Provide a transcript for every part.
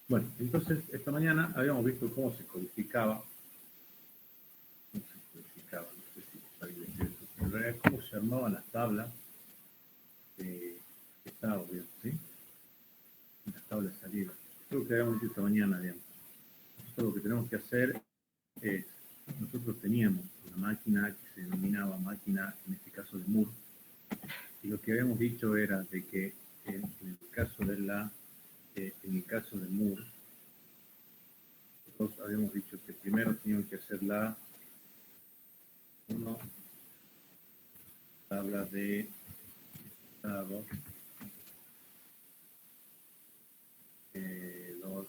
Bueno, entonces esta mañana habíamos visto cómo se codificaba, no sé si está bien decir esto, en realidad cómo se armaban las tablas de estado, digamos, ¿sí? Las tablas de salida. Creo que habíamos visto esta mañana, digamos. Nosotros lo que tenemos que hacer es, nosotros teníamos una máquina que se denominaba máquina, en este caso de Moore, y lo que habíamos dicho era de que en el caso de Moore, nosotros habíamos dicho que primero teníamos que hacer tabla de estado, dos,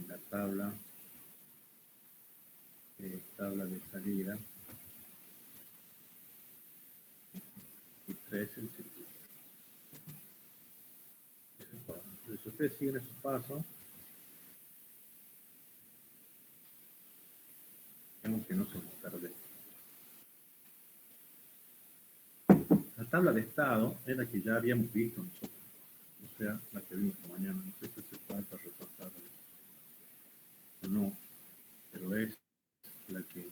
la tabla de salida, y tres, el circuito. Entonces, si ustedes siguen esos pasos, vemos que no se nos pierde. La tabla de estado es la que ya habíamos visto nosotros, o sea, la que vimos esta mañana. No sé si se falta repasar o no, pero es la que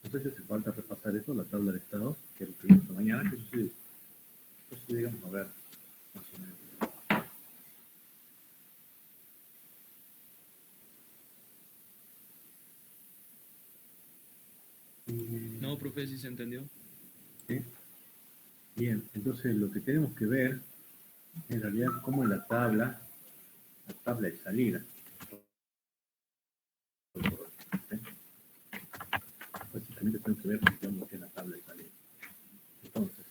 no sé si hace falta repasar eso, la tabla de estados, que es lo que vimos esta mañana, que eso sí, digamos, a ver, más o menos. No, profe, sí se entendió. ¿Sí? Bien, entonces lo que tenemos que ver en realidad es cómo la tabla de salida. Básicamente tenemos que ver lo que es la tabla de salida. Entonces,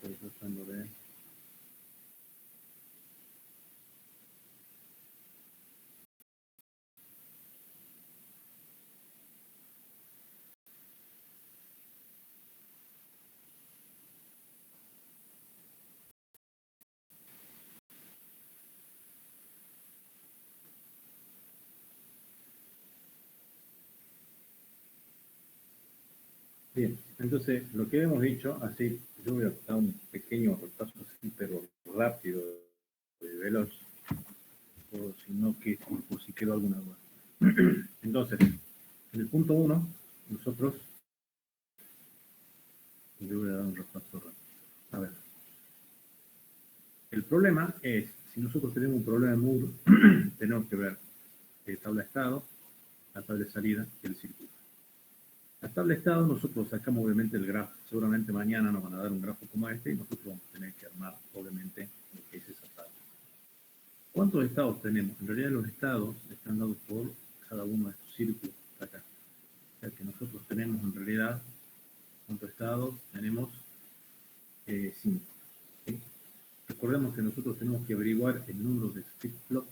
estoy tratando de... Bien, entonces lo que hemos dicho, así, yo voy a dar un pequeño repaso así, pero rápido, veloz, o si no, por si quedó alguna duda. Entonces, en el punto 1, nosotros, yo voy a dar un repaso rápido. A ver, el problema es, si nosotros tenemos un problema de Moore, tenemos que ver tabla de estado, la tabla de salida y el circuito. La tabla de estado nosotros sacamos obviamente el grafo. Seguramente mañana nos van a dar un grafo como este y nosotros vamos a tener que armar obviamente lo que es esa tabla. ¿Cuántos estados tenemos? En realidad los estados están dados por cada uno de estos círculos de acá. O sea que nosotros tenemos en realidad, ¿cuántos estados? Tenemos 5. ¿Sí? Recordemos que nosotros tenemos que averiguar el número de flip-flop.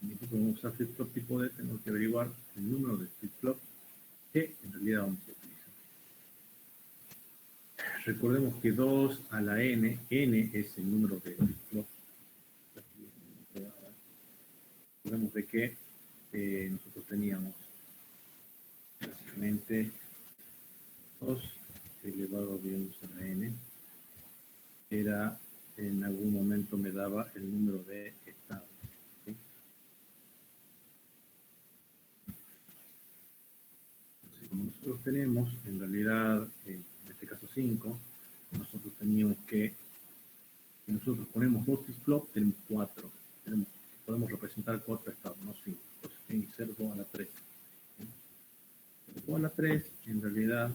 Nosotros vamos a usar flip-flop tipo D, tenemos que averiguar el número de flip-flop que en realidad vamos a utilizar. Recordemos que 2 a la n es el número de flip-flop. Recordemos de que nosotros teníamos básicamente 2 elevado a 10 a la n era, en algún momento me daba el número de estados. ¿Sí? Entonces, como nosotros tenemos, en realidad, en este caso 5, nosotros teníamos que, si nosotros ponemos 2 flip-flop, tenemos 4. Podemos representar 4 estados, no 5. Entonces tiene que ser 2 a la 3. ¿Sí? 2 a la 3, en realidad,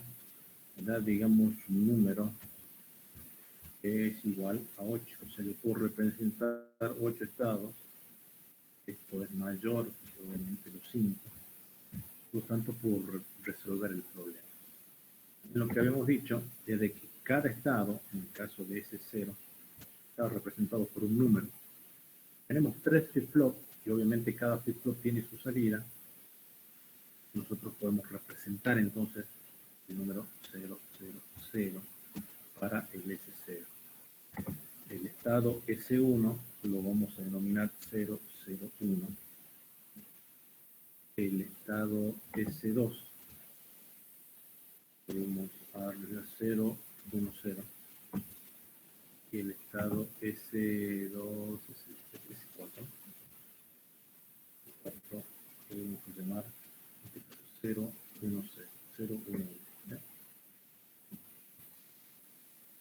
da, digamos, un número que es igual a 8. O sea, yo puedo representar 8 estados. Esto es mayor que obviamente los 5. por lo tanto, por resolver el problema. Lo que habíamos dicho es de que cada estado, en el caso de S0, está representado por un número. Tenemos 3 flip-flops y obviamente cada flip-flop tiene su salida. Nosotros podemos representar entonces el número 000 para el S0. El estado S1 lo vamos a denominar 001. El estado S2 podemos darle a 010. Y el estado S2, S4, podemos llamar 010.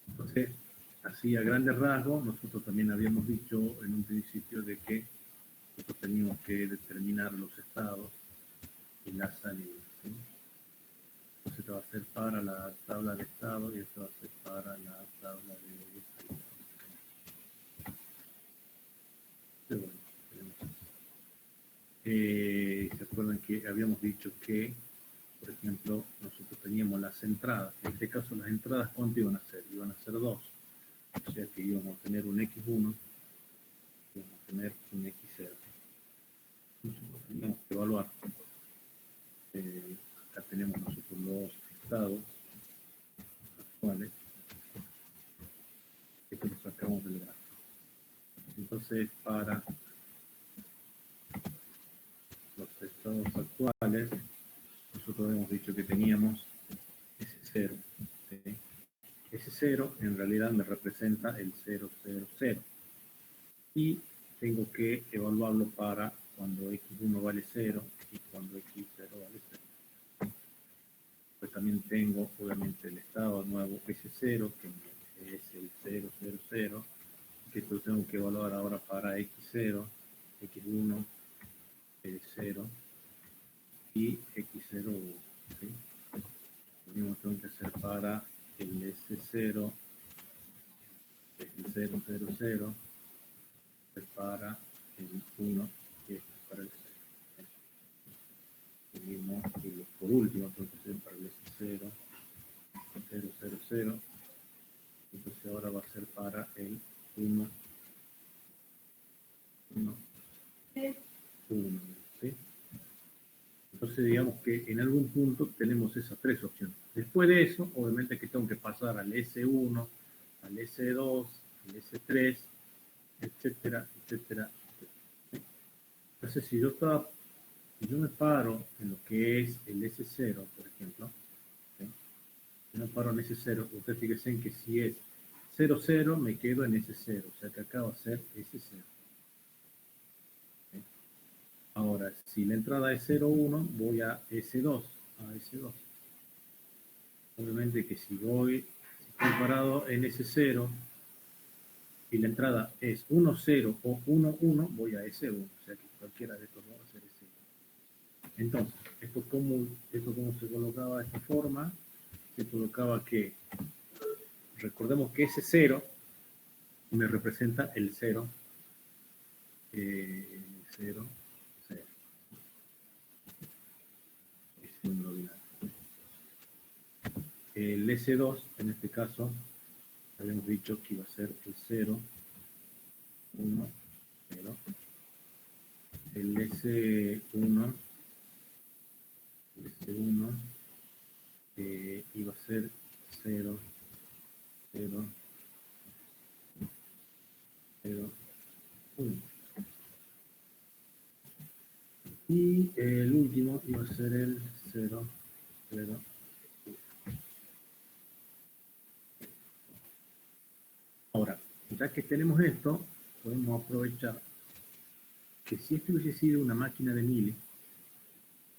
Entonces, así a grandes rasgos, nosotros también habíamos dicho en un principio de que nosotros teníamos que determinar los estados y las salidas, ¿sí? Entonces esto va a ser para la tabla de estado y esto va a ser para la tabla de salida. Pero bueno, ¿se acuerdan que habíamos dicho que, por ejemplo, nosotros teníamos las entradas? En este caso, las entradas, ¿cuánto iban a ser? Iban a ser 2. O sea que íbamos a tener un X1 y íbamos a tener un X0. Nosotros teníamos que evaluar. Acá tenemos nosotros los estados actuales. Esto lo sacamos del gráfico. Entonces, para los estados actuales, nosotros hemos dicho que teníamos S0. ¿Sí? S0 en realidad me representa el 000. Y tengo que evaluarlo para cuando X1 vale 0 y cuando X0 vale 0. Pues también tengo obviamente el estado nuevo S0, que es el 000, que esto lo tengo que evaluar ahora para X0, X1, 0 y X01. ¿Sí? Lo mismo tengo que hacer para el S0, el 000, para el 1 y esto es para el 0. Y por último, tengo que hacer para el S0, 000. Entonces ahora va a ser para el 1, 1, 1. ¿Sí? Entonces digamos que en algún punto tenemos esas 3 opciones. Después de eso, obviamente que tengo que pasar al S1, al S2, al S3, etcétera, etcétera, etcétera. Entonces si yo me paro en lo que es el S0, por ejemplo, ¿sí? Si me paro en S0, ustedes fíjense que si es 00, me quedo en S0, o sea que acá va a ser S0. ¿Sí? Ahora, si la entrada es 01, voy a S2, Obviamente que si estoy parado en S0 y la entrada es 10 o 11, voy a S1, o sea que cualquiera de estos dos va a ser S1. Entonces, esto cómo se colocaba de esta forma, se colocaba que, recordemos que ese 0 me representa el 0, 0, 0. Es un número binario. El S2, en este caso, habíamos dicho que iba a ser el 0, 1, 0. El S1 iba a ser 0, 0, 0, 1. Y el último iba a ser el 0, 0, 1. Ahora, ya que tenemos esto, podemos aprovechar que si esto hubiese sido una máquina de Mealy,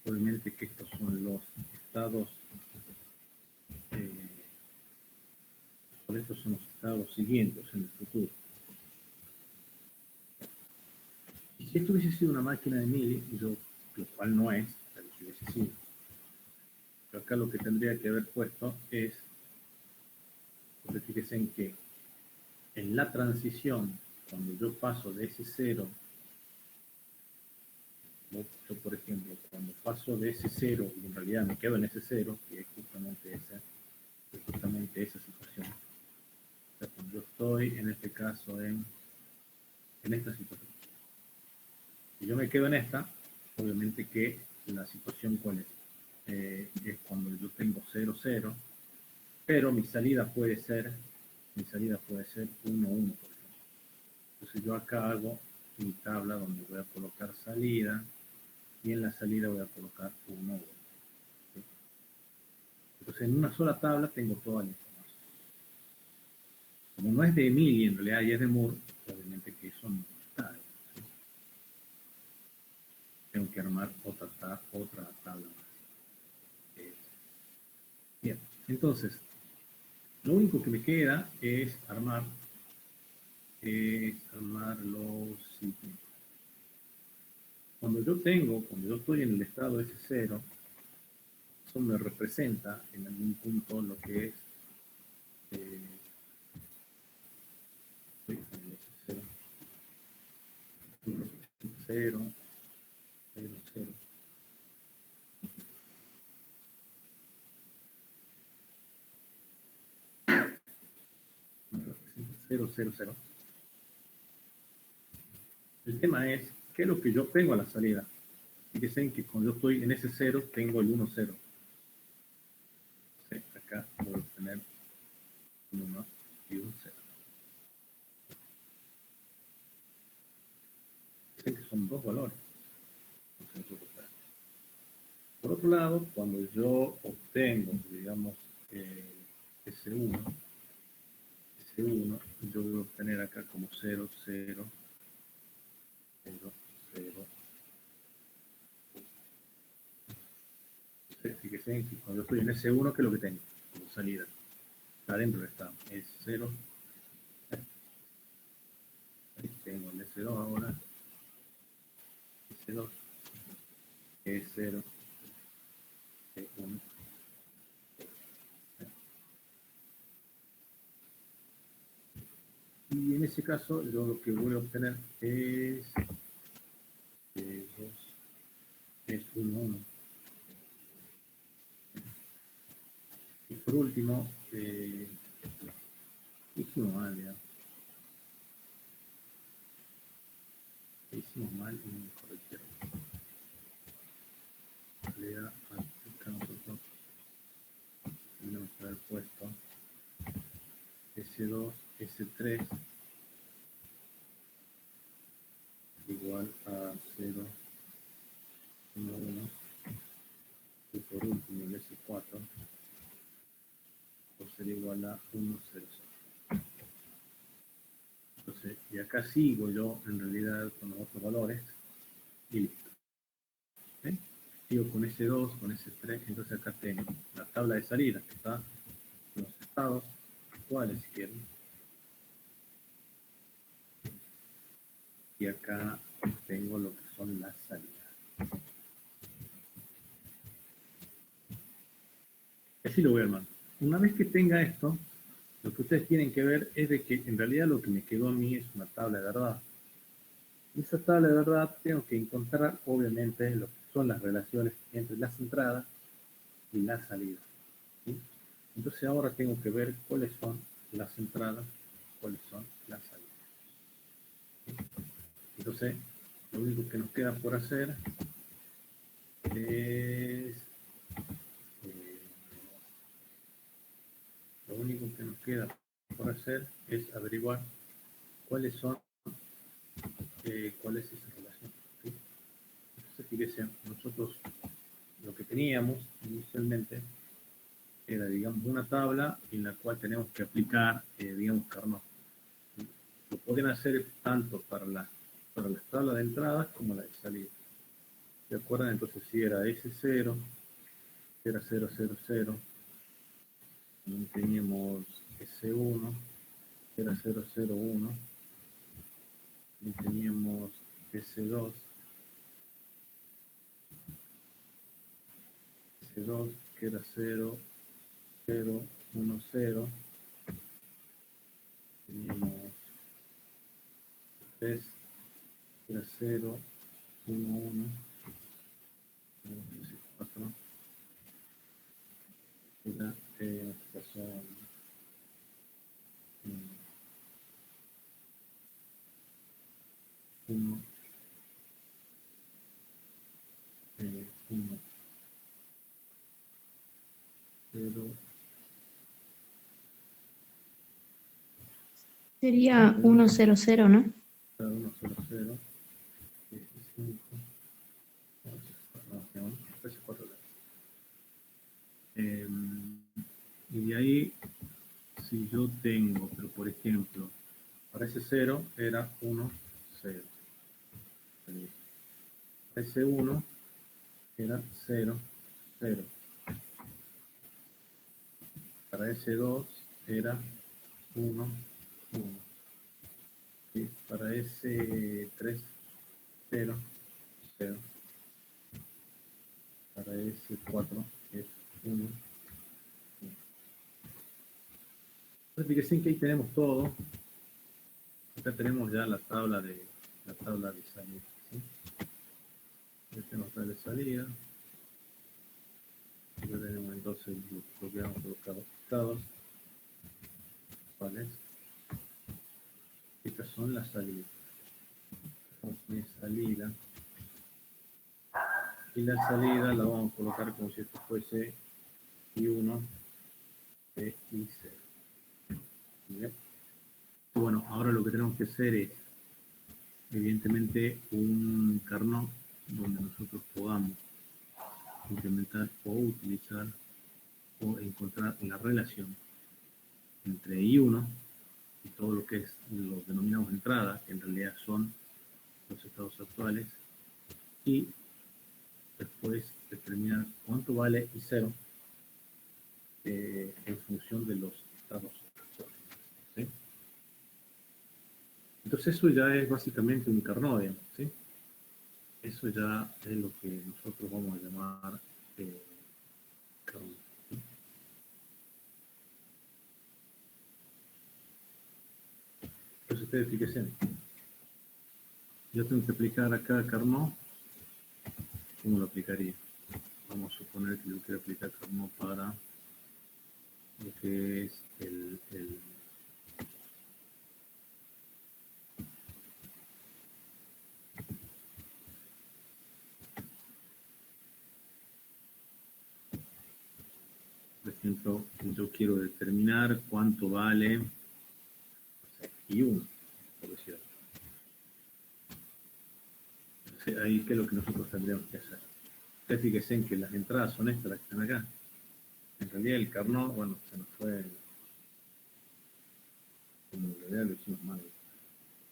obviamente que estos son los estados, por estos son los estados siguientes en el futuro. Y si esto hubiese sido una máquina de Mealy, lo cual no es, pero si hubiese sido, pero acá lo que tendría que haber puesto es, fíjense en que en la transición, cuando yo paso de S0 Yo, por ejemplo, cuando paso de ese 0 y en realidad me quedo en ese 0, que es justamente esa situación. O sea, cuando yo estoy, en este caso, en esta situación. Si yo me quedo en esta, obviamente que la situación cuál es. Es cuando yo tengo 0, 0, pero mi salida puede ser 1, 1, por ejemplo. Entonces yo acá hago mi tabla donde voy a colocar salida y en la salida voy a colocar 1, 1. ¿Sí? Entonces en una sola tabla tengo toda la información. Como no es de Emily en realidad y es de Moore, obviamente que eso no está. ¿Sí? Tengo que armar otra tabla más. Bien, entonces lo único que me queda es armar lo siguiente. Cuando yo estoy en el estado S0, eso me representa en algún punto lo que es estoy en el S0, 0, 0, 0. Me representa 0, 0, 0. El tema es, ¿qué es lo que yo tengo a la salida? Fíjense que cuando yo estoy en ese 0, tengo el 1, 0. ¿Sí? Acá voy a obtener un 1 y un 0. Fíjense que son dos valores. Por otro lado, cuando yo obtengo, digamos, S1, yo voy a obtener acá como 0, 0, 0, 0. Fíjense que cuando yo estoy en S1, ¿qué es lo que tengo? Como salida. Está dentro del estado. Es 0. Ahí tengo el S2 ahora. S2. Es 0. S1. Y en ese caso, yo lo que voy a obtener es 2, es 1, 1. Y por último, hicimos mal, ya. Hicimos mal y me corrigieron. En realidad, acá nosotros tenemos que haber puesto S2, S3 igual a 0, 1, 1. Y por último, el S4 va a ser igual a 1, 0, 0. Entonces, y acá sigo yo en realidad con los otros valores y listo. ¿Sí? Sigo con S2, con S3, entonces acá tengo la tabla de salida que está en los estados actuales, si quieren. Y acá tengo lo que son las salidas. Así lo voy a armar. Una vez que tenga esto, lo que ustedes tienen que ver es de que en realidad lo que me quedó a mí es una tabla de verdad. Y esa tabla de verdad tengo que encontrar, obviamente, lo que son las relaciones entre las entradas y las salidas. ¿Sí? Entonces ahora tengo que ver cuáles son las entradas, cuáles son las salidas. ¿Sí? Entonces, lo único que nos queda por hacer es lo único que nos queda por hacer es averiguar cuáles son cuál es esa relación. ¿Sí? Entonces, fíjense, nosotros lo que teníamos inicialmente era, digamos, una tabla en la cual tenemos que aplicar, digamos, Carnot. ¿Sí? Lo pueden hacer tanto para las tablas de entrada como la de salida. ¿Se acuerdan? Entonces, si era S0, era 0, 0, 0, también teníamos S1, era 0, 0, 1, y teníamos S2, S2, que era 0, 0, 1, 0, teníamos 3, que era 0, 1, 1, Sería 1, 0, 0, ¿no? 1, 0, 0, 15, no, 13, 4. Y de ahí, si yo tengo, pero por ejemplo, para ese 0 era 1, 0. Para ese 1 era 0, 0. Para ese 2 era 1, 1. ¿Sí? Para ese 3, 0, 0. Para ese 4 es 1, 1. Entonces, fíjense que ahí tenemos todo. Acá tenemos ya la tabla de salida. ¿Sí? Ya tenemos la tabla de salida. Ya tenemos entonces lo que vamos a colocar los estados. ¿Cuáles? Estas son las salidas. Mi salida. Y la salida la vamos a colocar como si esto fuese I1 e I0. ¿Bien? Bueno, ahora lo que tenemos que hacer es, evidentemente, un Carnot donde nosotros podamos implementar o utilizar o encontrar la relación entre I1 y todo lo que es los denominados entradas, que en realidad son los estados actuales, y después determinar cuánto vale I0 en función de los estados actuales. ¿Sí? Entonces eso ya es básicamente un Carnot, ¿sí? Eso ya es lo que nosotros vamos a llamar Carnot. ¿Sí? Entonces ustedes fíjense, yo tengo que aplicar acá Carnot. ¿Cómo lo aplicaría? Vamos a suponer que yo quiero aplicar Carnot para lo que es el por ejemplo, yo quiero determinar cuánto vale I1, por decirlo. Entonces, ahí, ¿qué es lo que nosotros tendríamos que hacer? Ustedes fíjense en que las entradas son estas, las que están acá. En realidad el Carnot, bueno, se nos fue, como en realidad lo hicimos mal,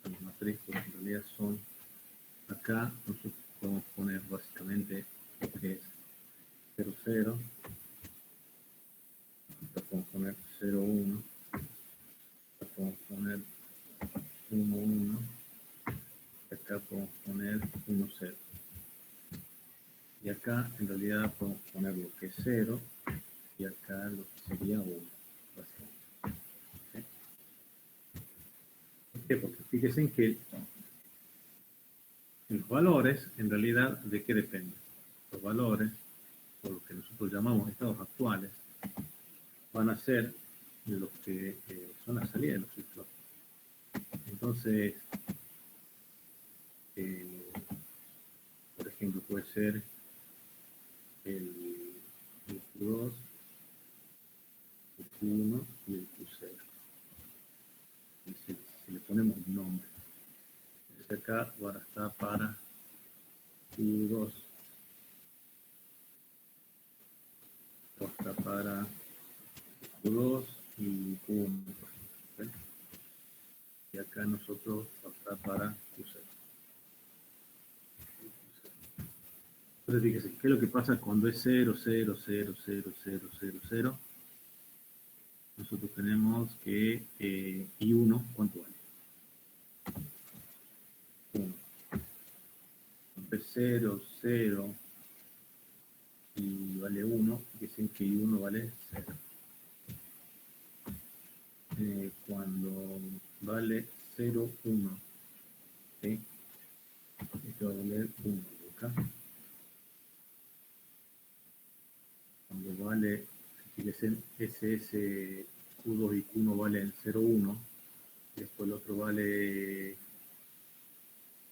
los matrices en realidad son, acá nosotros podemos poner básicamente lo que es 0, 0, acá podemos poner 0, 1, acá podemos poner 1, 1, acá podemos poner 1, 0. Y acá en realidad podemos poner lo que es 0 y acá lo que sería 1. ¿Sí? ¿Por qué? Porque fíjense en que los valores, en realidad, ¿de qué dependen? Los valores, o lo que nosotros llamamos estados actuales, van a ser los que son la salida de los flip-flops. Entonces, por ejemplo, puede ser el Q2, el Q1 y el Q0. Y si le ponemos un nombre, este acá ahora está para Q2, está para Q2 y Q1. ¿Sí? Y acá nosotros está para Q0. Entonces fíjese, ¿qué es lo que pasa cuando es 0, 0, 0, 0, 0, 0, 0? Nosotros tenemos que I1, ¿cuánto vale? 1. Cuando es 0, 0 y vale 1, dicen que I1 vale 0. Cuando vale 0, 1, ¿sí? Esto va a valer 1 acá. Cuando vale, fíjense, SS Q2 y Q1 valen 0, 1, y después el otro vale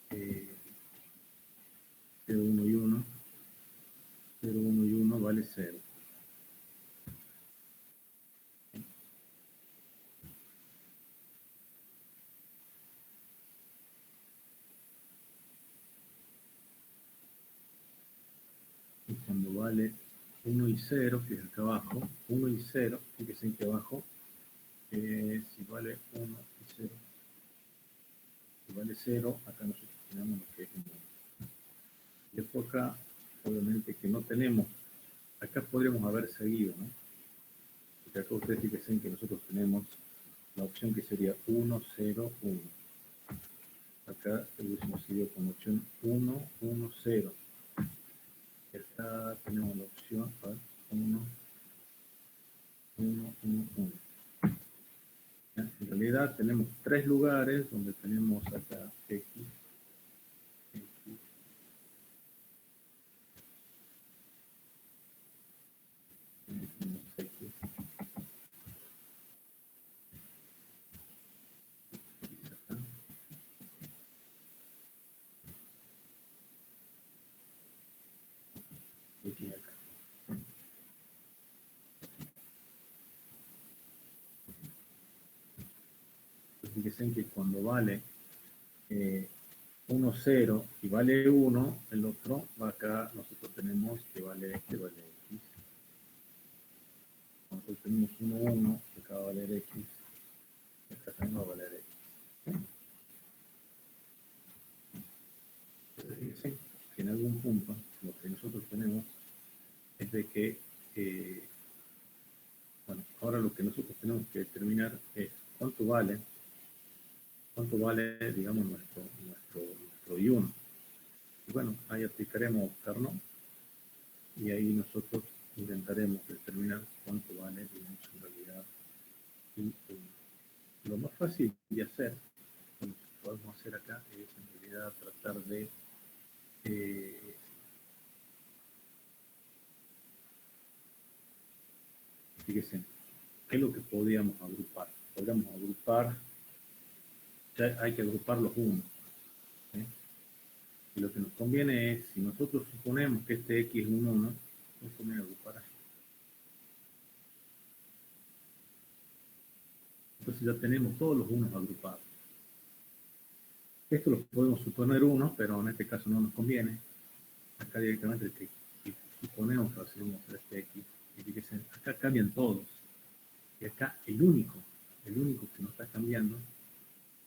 0, 1 y 1, 0, 1 y 1 vale 0. cuando vale 1 y 0, que es acá abajo, 1 y 0, fíjense en que abajo, si vale 1 y 0, si vale 0, acá nosotros tenemos lo que es 1. Y después acá, obviamente que no tenemos, acá podríamos haber seguido, ¿no? Porque acá ustedes fíjense en que nosotros tenemos la opción que sería 1, 0, 1. Acá hubiésemos seguido con la opción 1, 1, 0. Acá tenemos la opción 1, 1, 1, 1. En realidad tenemos 3 lugares donde tenemos acá X, X, tenemos X, X acá. X acá. Fíjense que cuando vale 1, 0 y vale 1, el otro va acá, nosotros tenemos que vale X. Nosotros tenemos 1, 1, que acá va a valer X, acá también va a valer X. Entonces, fíjense que en algún punto lo que nosotros tenemos es de que, bueno, ahora lo que nosotros tenemos que determinar es cuánto vale, digamos, nuestro I1. Y bueno, ahí aplicaremos Carnot y ahí nosotros intentaremos determinar cuánto vale, digamos, en realidad I1. Lo más fácil de hacer, lo que podemos hacer acá es en realidad tratar de fíjense, ¿qué es lo que podríamos agrupar? Podríamos agrupar, ya hay que agrupar los unos. ¿Sí? Y lo que nos conviene es, si nosotros suponemos que este X es un 1, nos conviene agrupar así. Entonces ya tenemos todos los unos agrupados. Esto lo podemos suponer 1, pero en este caso no nos conviene. Acá directamente suponemos que hacemos este X. Y fíjense, acá cambian todos. Y acá el único que no está cambiando,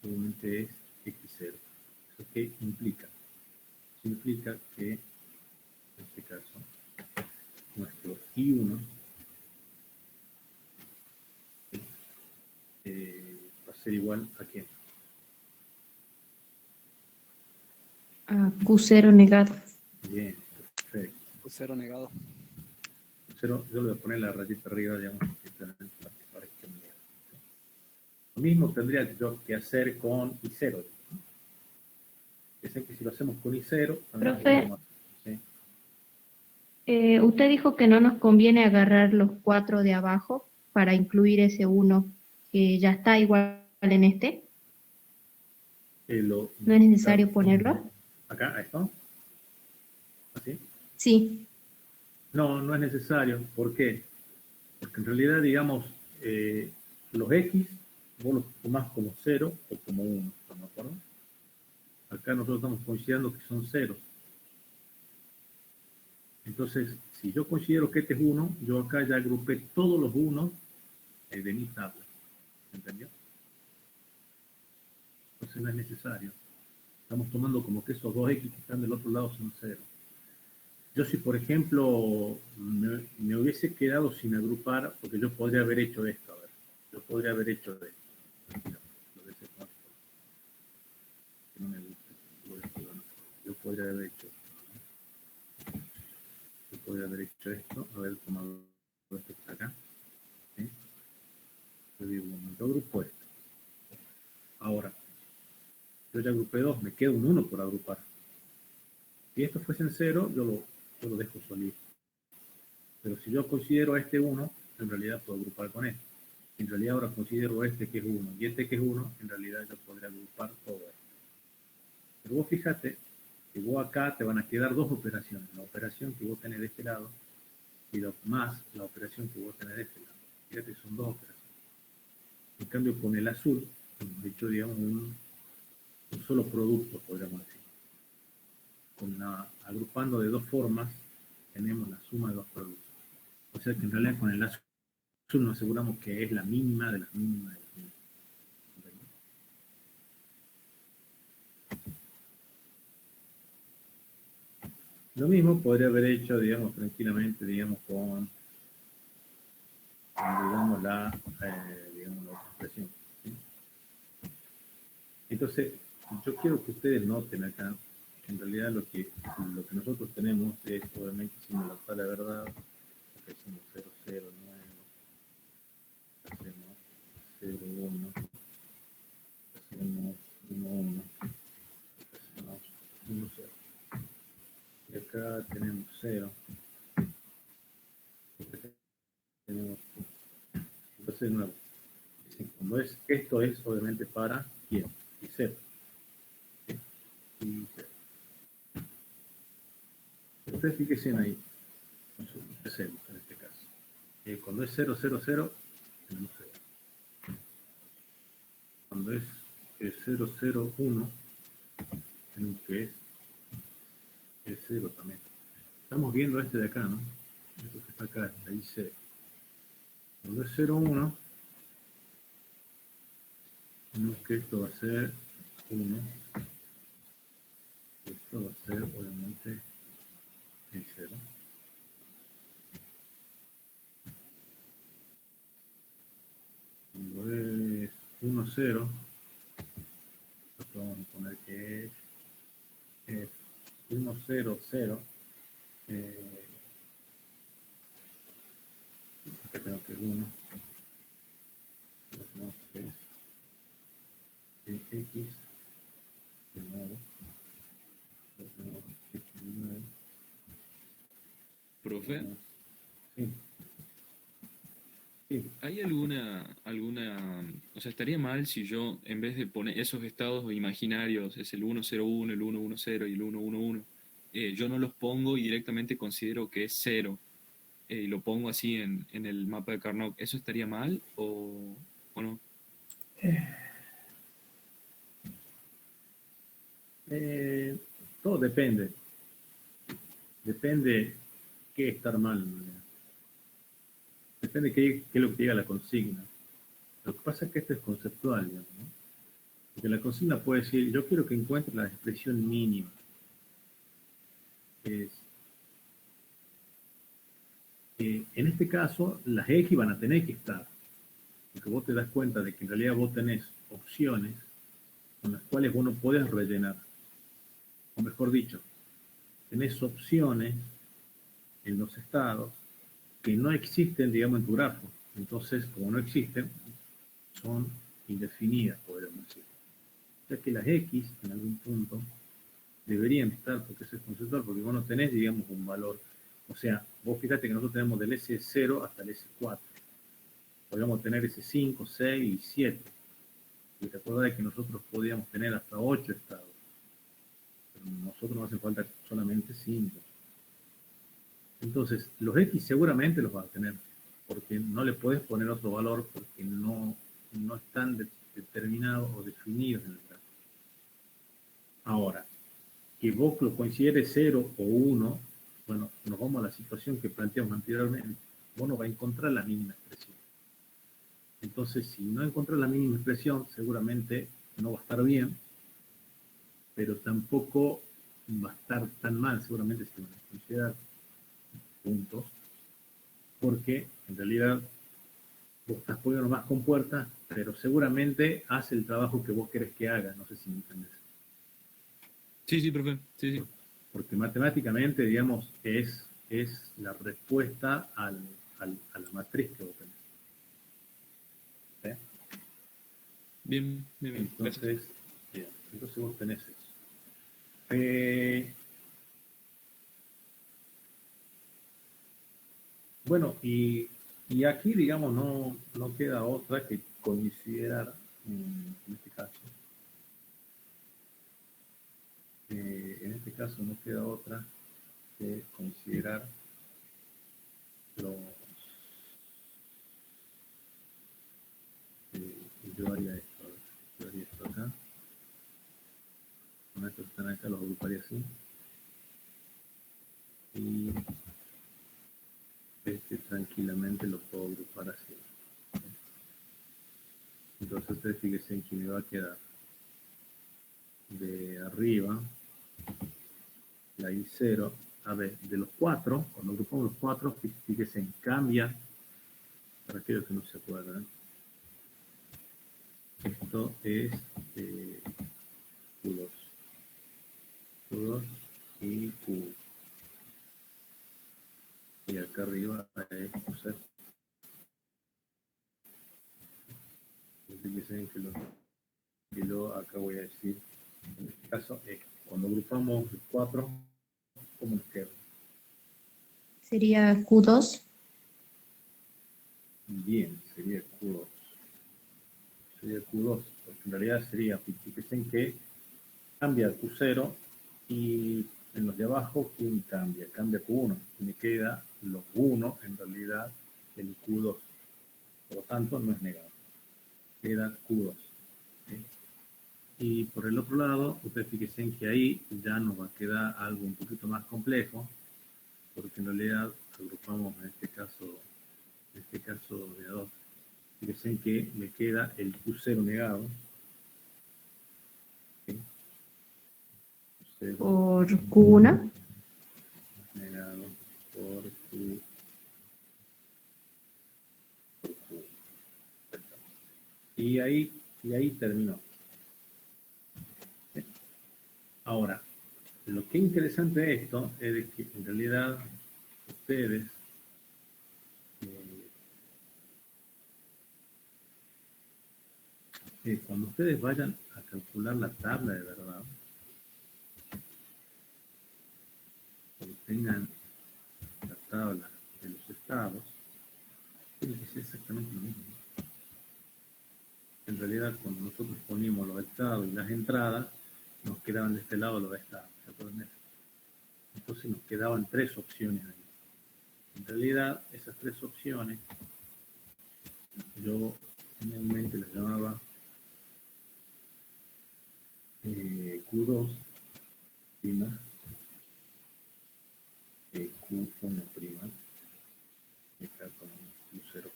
obviamente es X0. ¿Eso qué implica? Eso implica que, en este caso, nuestro I1 va a ser igual a ¿qué? A Q0 negado. Bien, perfecto. Q0 negado. Q0, yo le voy a poner la rayita arriba, digamos, para que parezca bien. Lo mismo tendría yo que hacer con I0. Es que si lo hacemos con I0, también Profe, lo ¿sí? usted dijo que no nos conviene agarrar los 4 de abajo para incluir ese 1 que ya está igual en este. ¿No es necesario ponerlo? Acá, esto. ¿Así? Sí. No, no es necesario. ¿Por qué? Porque en realidad, digamos, los X, vos los tomás como 0 o como 1, ¿están de acuerdo? Acá nosotros estamos considerando que son ceros. Entonces, si yo considero que este es 1, yo acá ya agrupé todos los 1 de mi tabla. ¿Entendió? Entonces no es necesario. Estamos tomando como que esos dos X que están del otro lado son 0. Yo si, por ejemplo, me hubiese quedado sin agrupar, porque yo podría haber hecho esto, a ver. Yo podría haber hecho esto. Lo de ese cuarto. Que no me gusta. Yo podría haber hecho esto. Yo podría haber hecho esto, haber tomado esto que está acá. ¿Sí? Yo digo, bueno, yo agrupo esto. Ahora, yo ya agrupé 2, me queda un 1 por agrupar. Si esto fuese en 0, yo lo dejo solito. Pero si yo considero a este 1, en realidad puedo agrupar con este. En realidad ahora considero este que es 1 y este que es 1, en realidad yo podría agrupar todo esto. Pero vos fíjate que vos acá te van a quedar dos operaciones. La operación que vos tenés de este lado y más la operación que vos tenés de este lado. Fíjate, son dos operaciones. En cambio, con el azul, hemos hecho, digamos, un solo producto, podríamos decir. Agrupando de dos formas, tenemos la suma de los productos. O sea que en realidad con el azul nos aseguramos que es la mínima de las mínimas de las mínimas. Lo mismo podría haber hecho, digamos, tranquilamente, digamos, con digamos, la otra expresión. ¿Sí? Entonces, yo quiero que ustedes noten acá, en realidad lo que nosotros tenemos es, obviamente, hicimos la tabla de verdad, acá hicimos 0, 0, 9, hacemos 0, 1, hacemos 1, 1, hacemos 1, 0. Y acá tenemos 0. Tenemos, entonces, de nuevo, como es, esto es obviamente para quién, y 0. ¿Sí? Y 0. Ustedes fíjense ahí, nosotros hacemos en este caso. Cuando es 0, 0, 0, tenemos 0. Cuando es 0, 0, 1, tenemos que es 0 también. Estamos viendo este de acá, ¿no? Esto que está acá, ahí 0. Cuando es 0, 1, tenemos que esto va a ser 1. Esto va a ser, obviamente, el 0. Cuando es 1, 0, vamos a poner que es 1, 0, 0. Acá tengo que es 1. Tenemos que es x de nuevo. Tenemos x de 9. Profe, Sí. Sí. ¿hay o sea, estaría mal si yo, en vez de poner esos estados imaginarios, es el 101, el 110 y el 111, yo no los pongo y directamente considero que es 0, y lo pongo así en el mapa de Carnot? ¿Eso estaría mal o no? Todo depende. Depende qué estar mal, ¿no? Depende qué es lo que diga la consigna. Lo que pasa es que esto es conceptual, digamos, ¿no? Porque la consigna puede decir, yo quiero que encuentre la expresión mínima. En este caso, las X van a tener que estar. Porque vos te das cuenta de que en realidad vos tenés opciones con las cuales vos no podés rellenar. O mejor dicho, tenés opciones en los estados que no existen, digamos, en tu grafo. Entonces, como no existen, son indefinidas, podríamos decir. O sea que las X, en algún punto, deberían estar, porque eso es conceptual, porque vos no tenés, digamos, un valor. O sea, vos fíjate que nosotros tenemos del S0 hasta el S4. Podríamos tener S5, 6 y 7. Y te acuerdas de que nosotros podíamos tener hasta 8 estados. Pero a nosotros nos hace falta solamente 5. Entonces, los X seguramente los va a tener, porque no le puedes poner otro valor porque no están determinados o definidos en el grafo. Ahora, que vos lo consideres 0 o 1, bueno, nos vamos a la situación que planteamos anteriormente, vos no vas a encontrar la mínima expresión. Entonces, si no encontrás la mínima expresión, seguramente no va a estar bien, pero tampoco va a estar tan mal, seguramente se van a considerar puntos, porque en realidad vos estás poniendo más con puertas, pero seguramente hace el trabajo que vos querés que haga, no sé si me entendés. Sí, sí, profe, sí, sí. Porque matemáticamente, digamos, es la respuesta a la matriz que vos tenés. ¿Sí? Bien, bien, bien. Entonces, bien, entonces vos tenés eso. Bueno, y aquí, digamos, no queda otra que considerar, en este caso, no queda otra que considerar los... yo haría esto acá. Con estos que están acá los agruparía así. Y tranquilamente lo puedo agrupar así. Entonces ustedes fíjense en que me va a quedar de arriba la I0. A ver, de los 4, cuando agrupamos los 4, fíjense en cambia, para aquellos que no se acuerdan, esto es Q2. Q2 y Q. Y acá arriba es Q0. Fíjense en que yo acá voy a decir, en este caso, cuando agrupamos los 4, ¿cómo nos queda? Sería Q2. Bien, sería Q2. Sería Q2, porque en realidad sería, fíjense en que cambia Q0 y en los de abajo Q cambia Q1 y me queda los 1 en realidad el Q2, por lo tanto no es negado, queda Q2. ¿Sí? Y por el otro lado, ustedes fíjense en que ahí ya nos va a quedar algo un poquito más complejo, porque en realidad agrupamos en este caso de A2. Fíjense en que me queda el Q0 negado. ¿Sí? Q0 Por Q1. negado por Q. Y ahí terminó. ¿Sí? Ahora, lo que es interesante de esto es de que en realidad ustedes cuando ustedes vayan a calcular la tabla de verdad, cuando tengan la tabla de los estados, tiene que ser exactamente lo mismo. En realidad, cuando nosotros poníamos los estados y las entradas, nos quedaban de este lado los estados. ¿Se acuerdan de eso? Entonces nos quedaban 3 opciones ahí. En realidad, esas 3 opciones, yo generalmente las llamaba Q2 prima, Q1 prima, y acá con Q0 prima.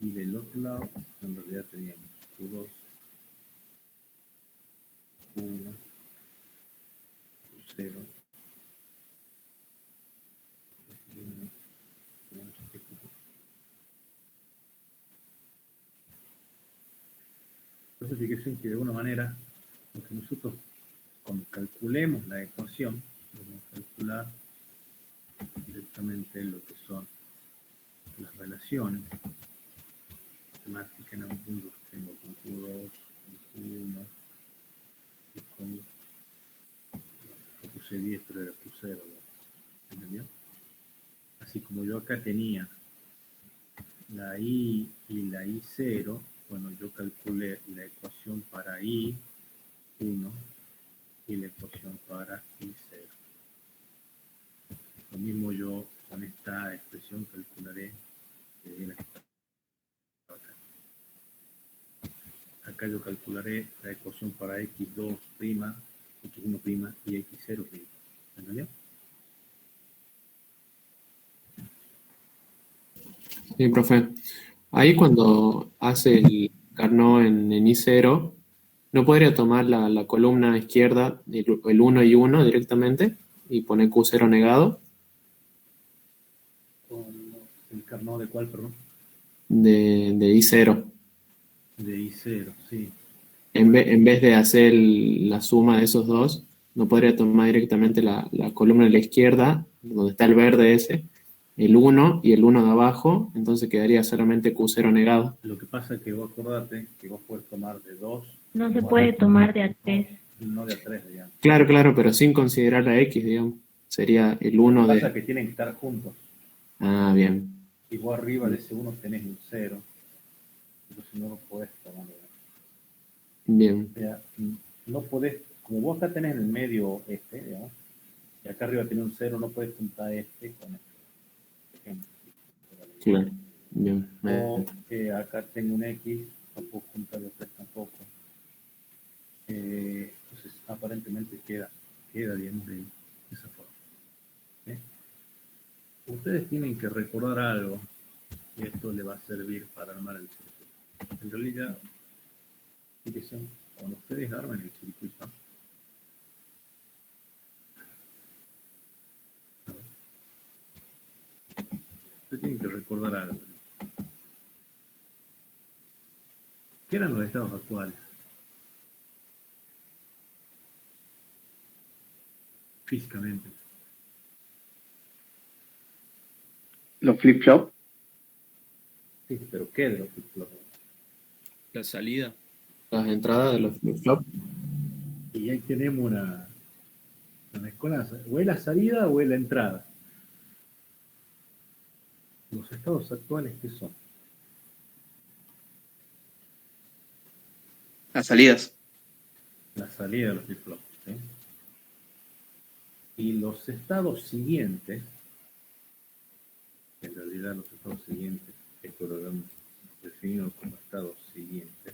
Y del otro lado, en realidad teníamos Q2, Q1, Q0, entonces fíjense que de alguna manera, lo que nosotros cuando calculemos la ecuación, vamos a calcular directamente lo que son las relaciones matemáticas en algún punto que tengo con Q2, con Q1, y con puse 10, pero era Q0, ¿entendió? Así como yo acá tenía la I y la I0, bueno, yo calculé la ecuación para I1 y la ecuación para I0. Lo mismo yo con esta expresión calcularé acá. Acá yo calcularé la ecuación para x2', x1' y x0'. ¿Entendió? Sí, profe. Ahí cuando hace el Carnot en I0, ¿no podría tomar la columna izquierda, el 1 y 1 directamente, y poner Q0 negado Con el Carnot de cuál, perdón. de I0? De I0, sí. En vez de hacer la suma de esos dos, ¿no podría tomar directamente la columna de la izquierda, donde está el verde ese, el 1 y el 1 de abajo? Entonces quedaría solamente Q0 negado. Lo que pasa es que vos acordate que vos puedes tomar de 2. No se puede tomar de A3. No de a 3, digamos. Claro, pero sin considerar la X, digamos. Sería el Lo 1 que pasa es de... que tienen que estar juntos. Ah, bien. Y vos arriba de ese 1 tenés un 0. Entonces no lo podés tomar. Bien, O sea, no podés, como vos acá tenés en el medio digamos, y acá arriba tenés un 0, no podés juntar con ejemplo. claro. Bien. O acá tengo un X, no puedo juntar los 3 tampoco. Entonces aparentemente queda digamos, de esa forma. ¿Sí? Ustedes tienen que recordar algo y esto le va a servir para armar el circuito. En realidad, fíjense, cuando ustedes arman el circuito, ustedes tienen que recordar algo. ¿Qué eran los estados actuales? Físicamente. Los flip-flop. Sí, pero ¿qué de los flip-flops? La salida. Las entradas de los flip-flop. Y ahí tenemos una escuela, o es la salida o es la entrada. Los estados actuales, ¿qué son? Las salidas. La salida de los flip-flops. ¿Sí? Y los estados siguientes, en realidad los estados siguientes, esto lo hemos definido como estados siguientes,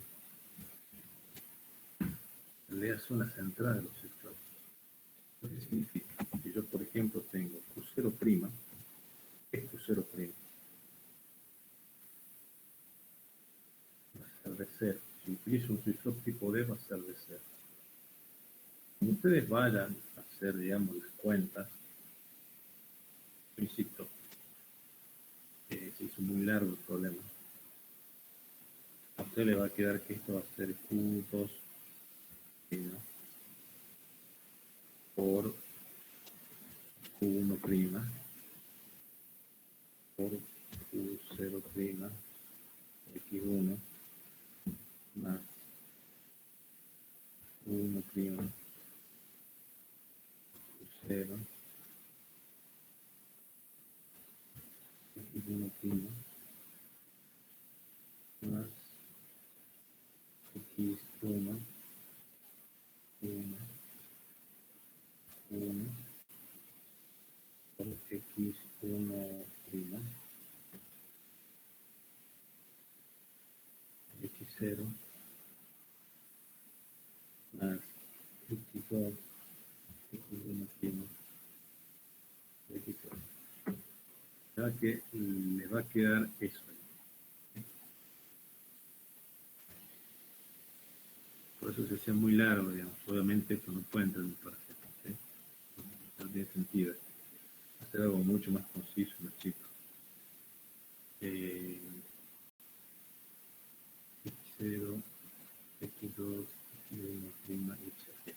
en realidad son las entradas de los flip-flops. ¿Qué significa? Si yo, por ejemplo, tengo Q0', es Q0'. Va a ser de 0. Si utilizo un flip-flop tipo D, va a ser de 0. Cuando ustedes vayan a hacer, digamos, las cuentas, yo insisto, se hizo muy largo el problema. A usted le va a quedar que esto va a ser Q2 por Q1' por Q0' X1 más Q1' Q0 X1' más X1 1 1 por X1' X0 más X2 X1' X0. ¿Verdad que le va a quedar eso? Por eso se hacía muy largo, digamos. Obviamente esto no puede entrar en un parcial, ¿sí? No tiene sentido. Hacer algo mucho más conciso, más chico. X0, X2, X1', etc.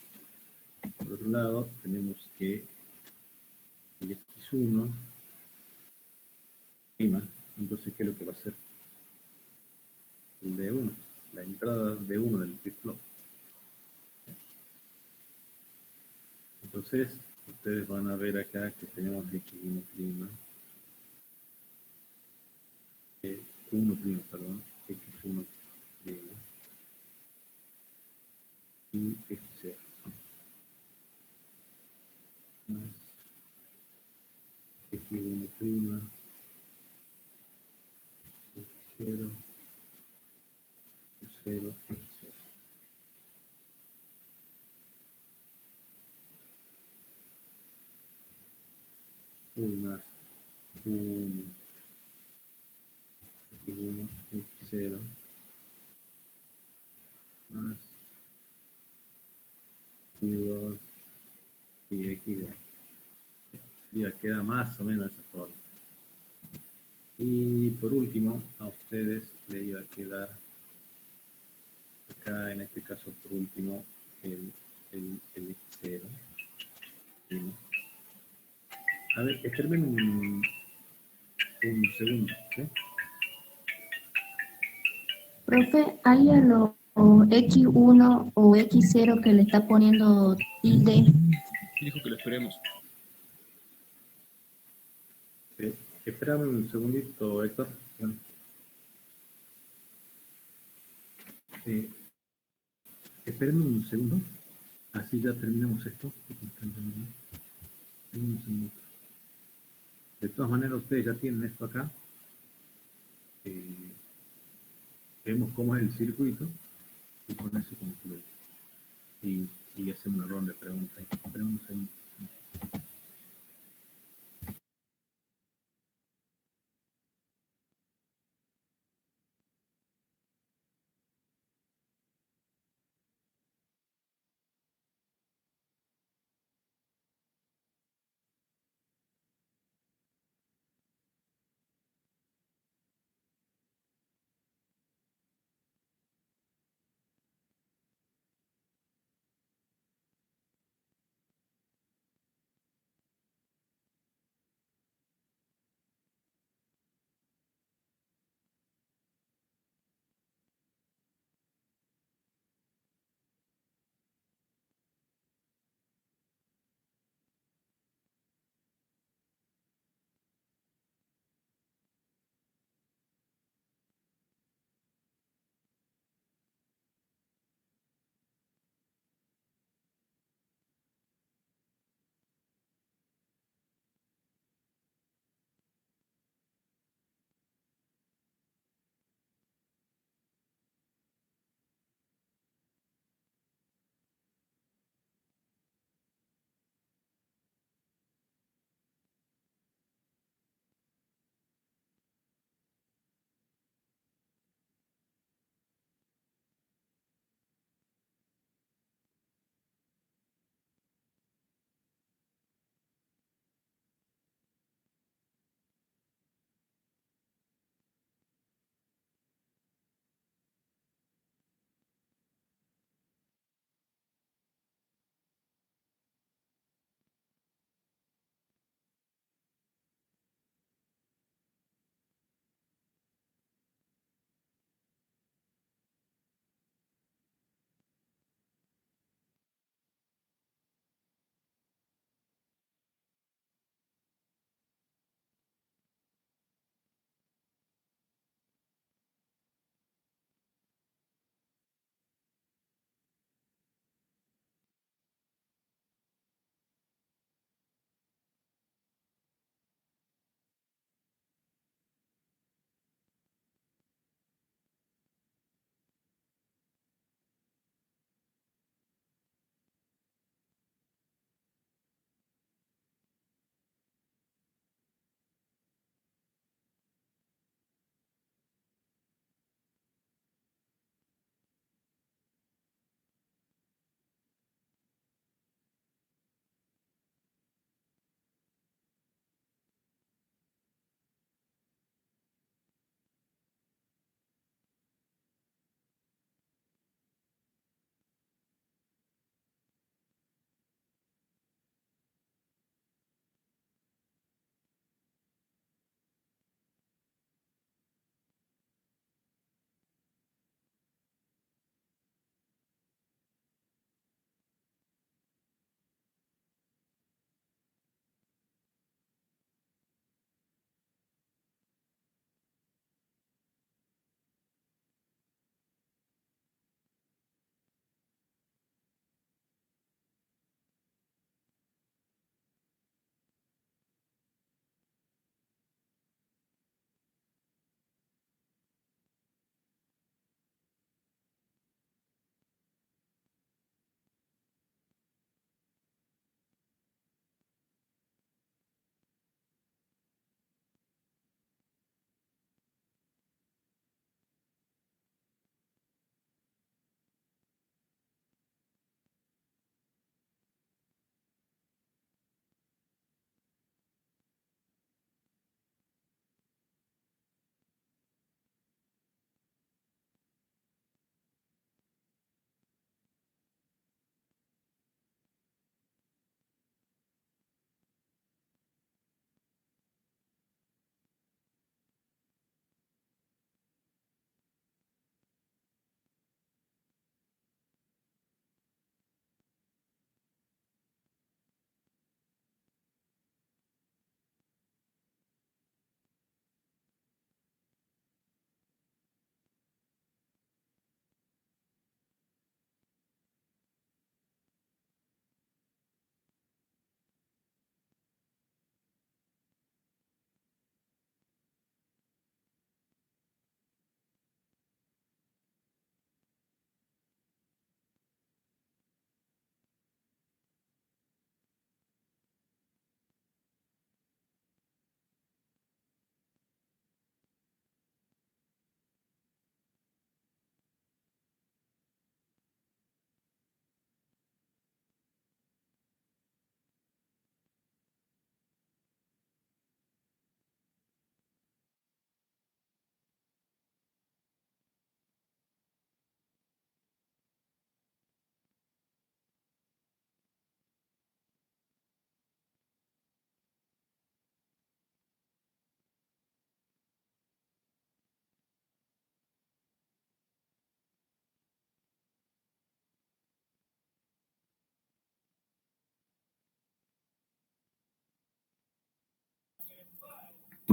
Por otro lado, tenemos que el X1', entonces, ¿qué es lo que va a hacer? El D1, la entrada D1 del flip-flop. Entonces, ustedes van a ver acá que tenemos X1', Q1', perdón, X1' y X0. Más X1', X0, Q0, X0. Más Q1, X1, X0, más Q2 y X2. Ya queda más o menos de esa forma. Y por último, a ustedes le iba a quedar acá, en este caso, por último, el X0. ¿Sí? A ver, espérenme un segundo. ¿Sí? Profe, ¿hay a lo X1 o X0 que le está poniendo tilde? Dijo que lo esperemos. Espérame un segundito, Héctor. Espérenme un segundo. Así ya terminamos esto. Un segundo. De todas maneras, ustedes ya tienen esto acá. Vemos cómo es el circuito y con eso concluye. Y hacemos una ronda de preguntas. Espérenme un segundo.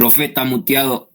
Profe, está muteado.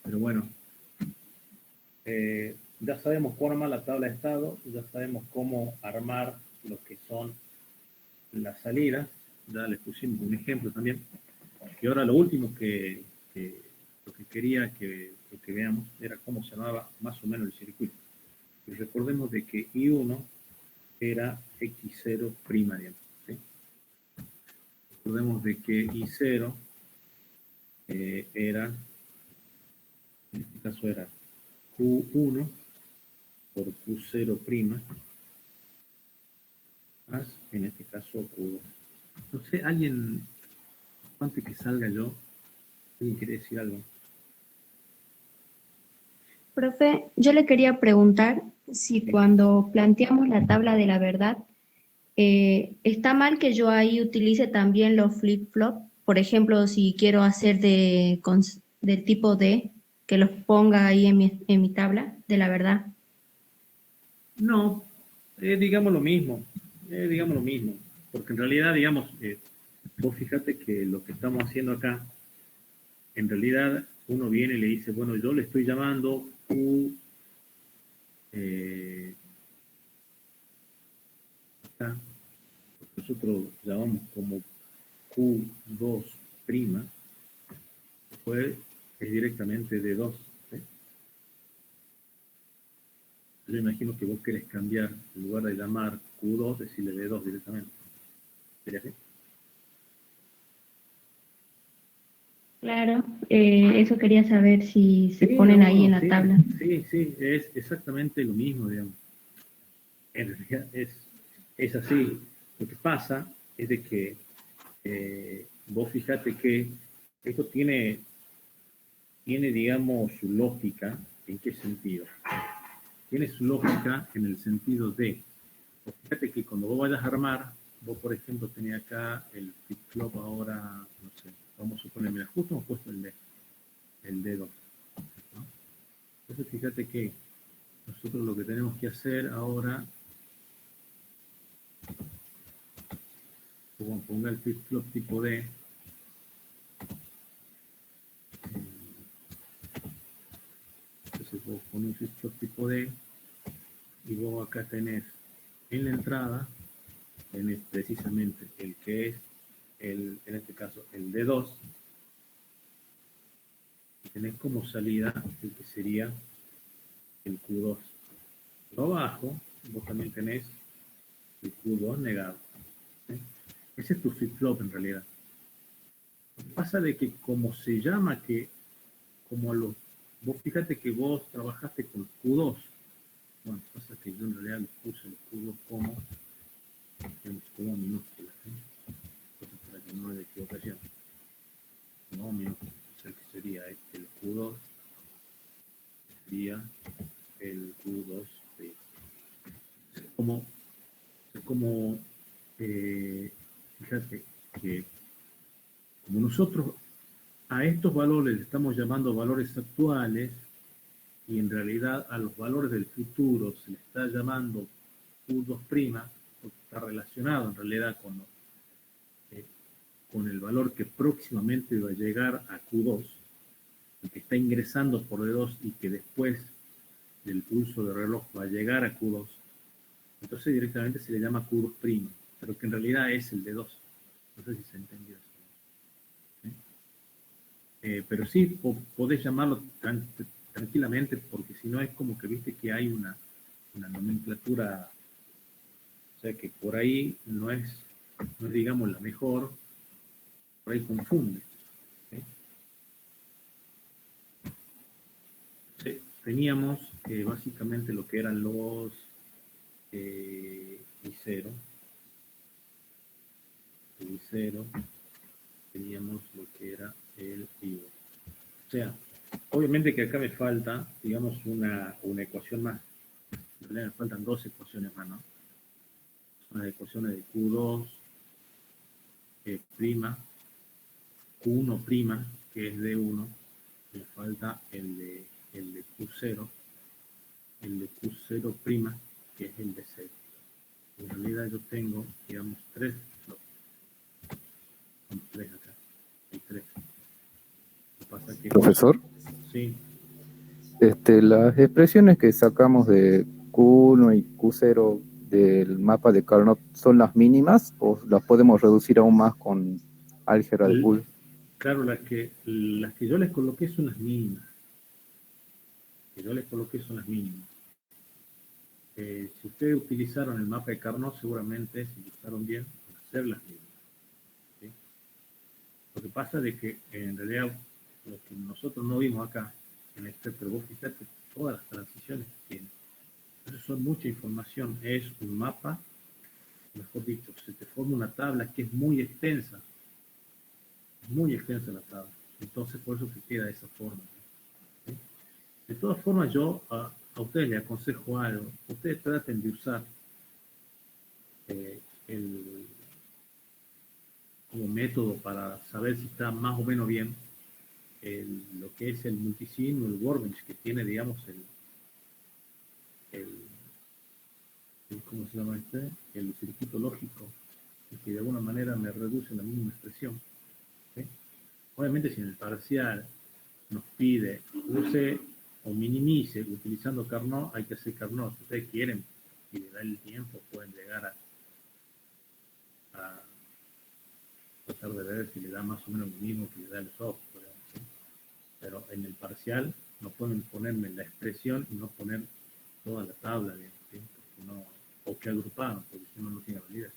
Pero bueno, ya sabemos cómo armar la tabla de estado, ya sabemos cómo armar lo que son las salidas, ya les pusimos un ejemplo también. Y ahora lo último lo que quería que veamos era cómo se llamaba más o menos el circuito. Y recordemos de que I1 era X0', digamos, ¿sí? Recordemos de que I0 era, en este caso era Q1 por Q0', más, en este caso Q2. No sé, alguien, antes que salga yo, ¿alguien quiere decir algo? Profe, yo le quería preguntar si Sí. cuando planteamos la tabla de la verdad, ¿está mal que yo ahí utilice también los flip-flop? Por ejemplo, si quiero hacer del tipo D, que los ponga ahí en mi tabla de la verdad. No, digamos lo mismo, porque en realidad, digamos, vos fíjate que lo que estamos haciendo acá, en realidad uno viene y le dice, bueno, yo le estoy llamando Q, acá, nosotros llamamos como Q2', después es directamente D2, ¿sí? Yo imagino que vos querés cambiar, en lugar de llamar Q2, decirle D2 directamente. ¿Sería así? Claro, eso quería saber si se Sí, ponen ahí no, en la sí, tabla. sí, es exactamente lo mismo, digamos. En realidad es así. Lo que pasa es de que vos fíjate que esto tiene, digamos, su lógica. ¿En qué sentido? Tiene su lógica en el sentido de, vos fíjate que cuando vos vayas a armar vos, por ejemplo, tenías acá el flip-flop ahora, no sé, vamos a suponer, mira, justo hemos puesto el D2, ¿no? Entonces, fíjate que nosotros lo que tenemos que hacer ahora, como ponga el flip-flop tipo D, entonces vos pones un flip-flop tipo D, y vos acá tenés en la entrada, tenés precisamente el que es, en este caso, el D2, y tenés como salida el que sería el Q2. Lo abajo, vos también tenés el Q2 negado. ¿Sí? Ese es tu flip-flop en realidad. Lo que pasa de que como se llama que, como los, vos fíjate que vos trabajaste con Q2, bueno, pasa que yo en realidad les puse el Q2 como minúsculas, ¿sí? Entonces para que no haya equivocación, no minúsculas, o sea que sería el Q2, sería el Q2 de como fíjate que como nosotros a estos valores le estamos llamando valores actuales y en realidad a los valores del futuro se le está llamando Q2', porque está relacionado en realidad con el valor que próximamente va a llegar a Q2, el que está ingresando por D2 y que después del pulso de reloj va a llegar a Q2, entonces directamente se le llama Q2', pero que en realidad es el D2. No sé si se entendió eso. ¿Sí? Pero sí, podés llamarlo tranquilamente, porque si no es como que viste que hay una nomenclatura, o sea que por ahí no es digamos la mejor, por ahí confunde. ¿Sí? Sí, teníamos básicamente lo que eran los I0, teníamos lo que era el I1. O sea, obviamente que acá me falta, digamos, una ecuación más. En realidad me faltan dos ecuaciones más, ¿no? Son las ecuaciones de Q2 prima, Q1 prima, que es D1, me falta el de Q0, el de Q0 prima, que es el de 0. En realidad yo tengo, digamos, tres, no, son tres acá, hay tres. Lo que pasa que, Profesor, sí, las expresiones que sacamos de Q1 y Q0 del mapa de Carnot son las mínimas o las podemos reducir aún más con álgebra de Pool? claro, las que yo les coloqué son las mínimas. Si ustedes utilizaron el mapa de Carnot, seguramente si lo usaron bien, van a ser las mínimas. ¿Sí? Lo que pasa es que en realidad lo que nosotros no vimos acá, en este, pero vos fíjate todas las transiciones que tiene. Entonces son mucha información, es un mapa, mejor dicho, se te forma una tabla que es muy extensa la tabla. Entonces por eso te queda de esa forma. ¿Sí? De todas formas, yo a ustedes les aconsejo algo. Ustedes traten de usar como método para saber si está más o menos bien lo que es el multisim o el workbench que tiene, digamos, ¿cómo se llama este? El circuito lógico, que de alguna manera me reduce la misma expresión. ¿Sí? Obviamente, si en el parcial nos pide use o minimice utilizando Carnot, hay que hacer Carnot. Si ustedes quieren y le da el tiempo, pueden llegar a tratar de ver si le da más o menos lo mismo que le da el software. ¿Sí? Pero en el parcial no pueden ponerme la expresión y no poner toda la tabla, ¿sí? No, o que agruparon, porque si no, no tiene validez.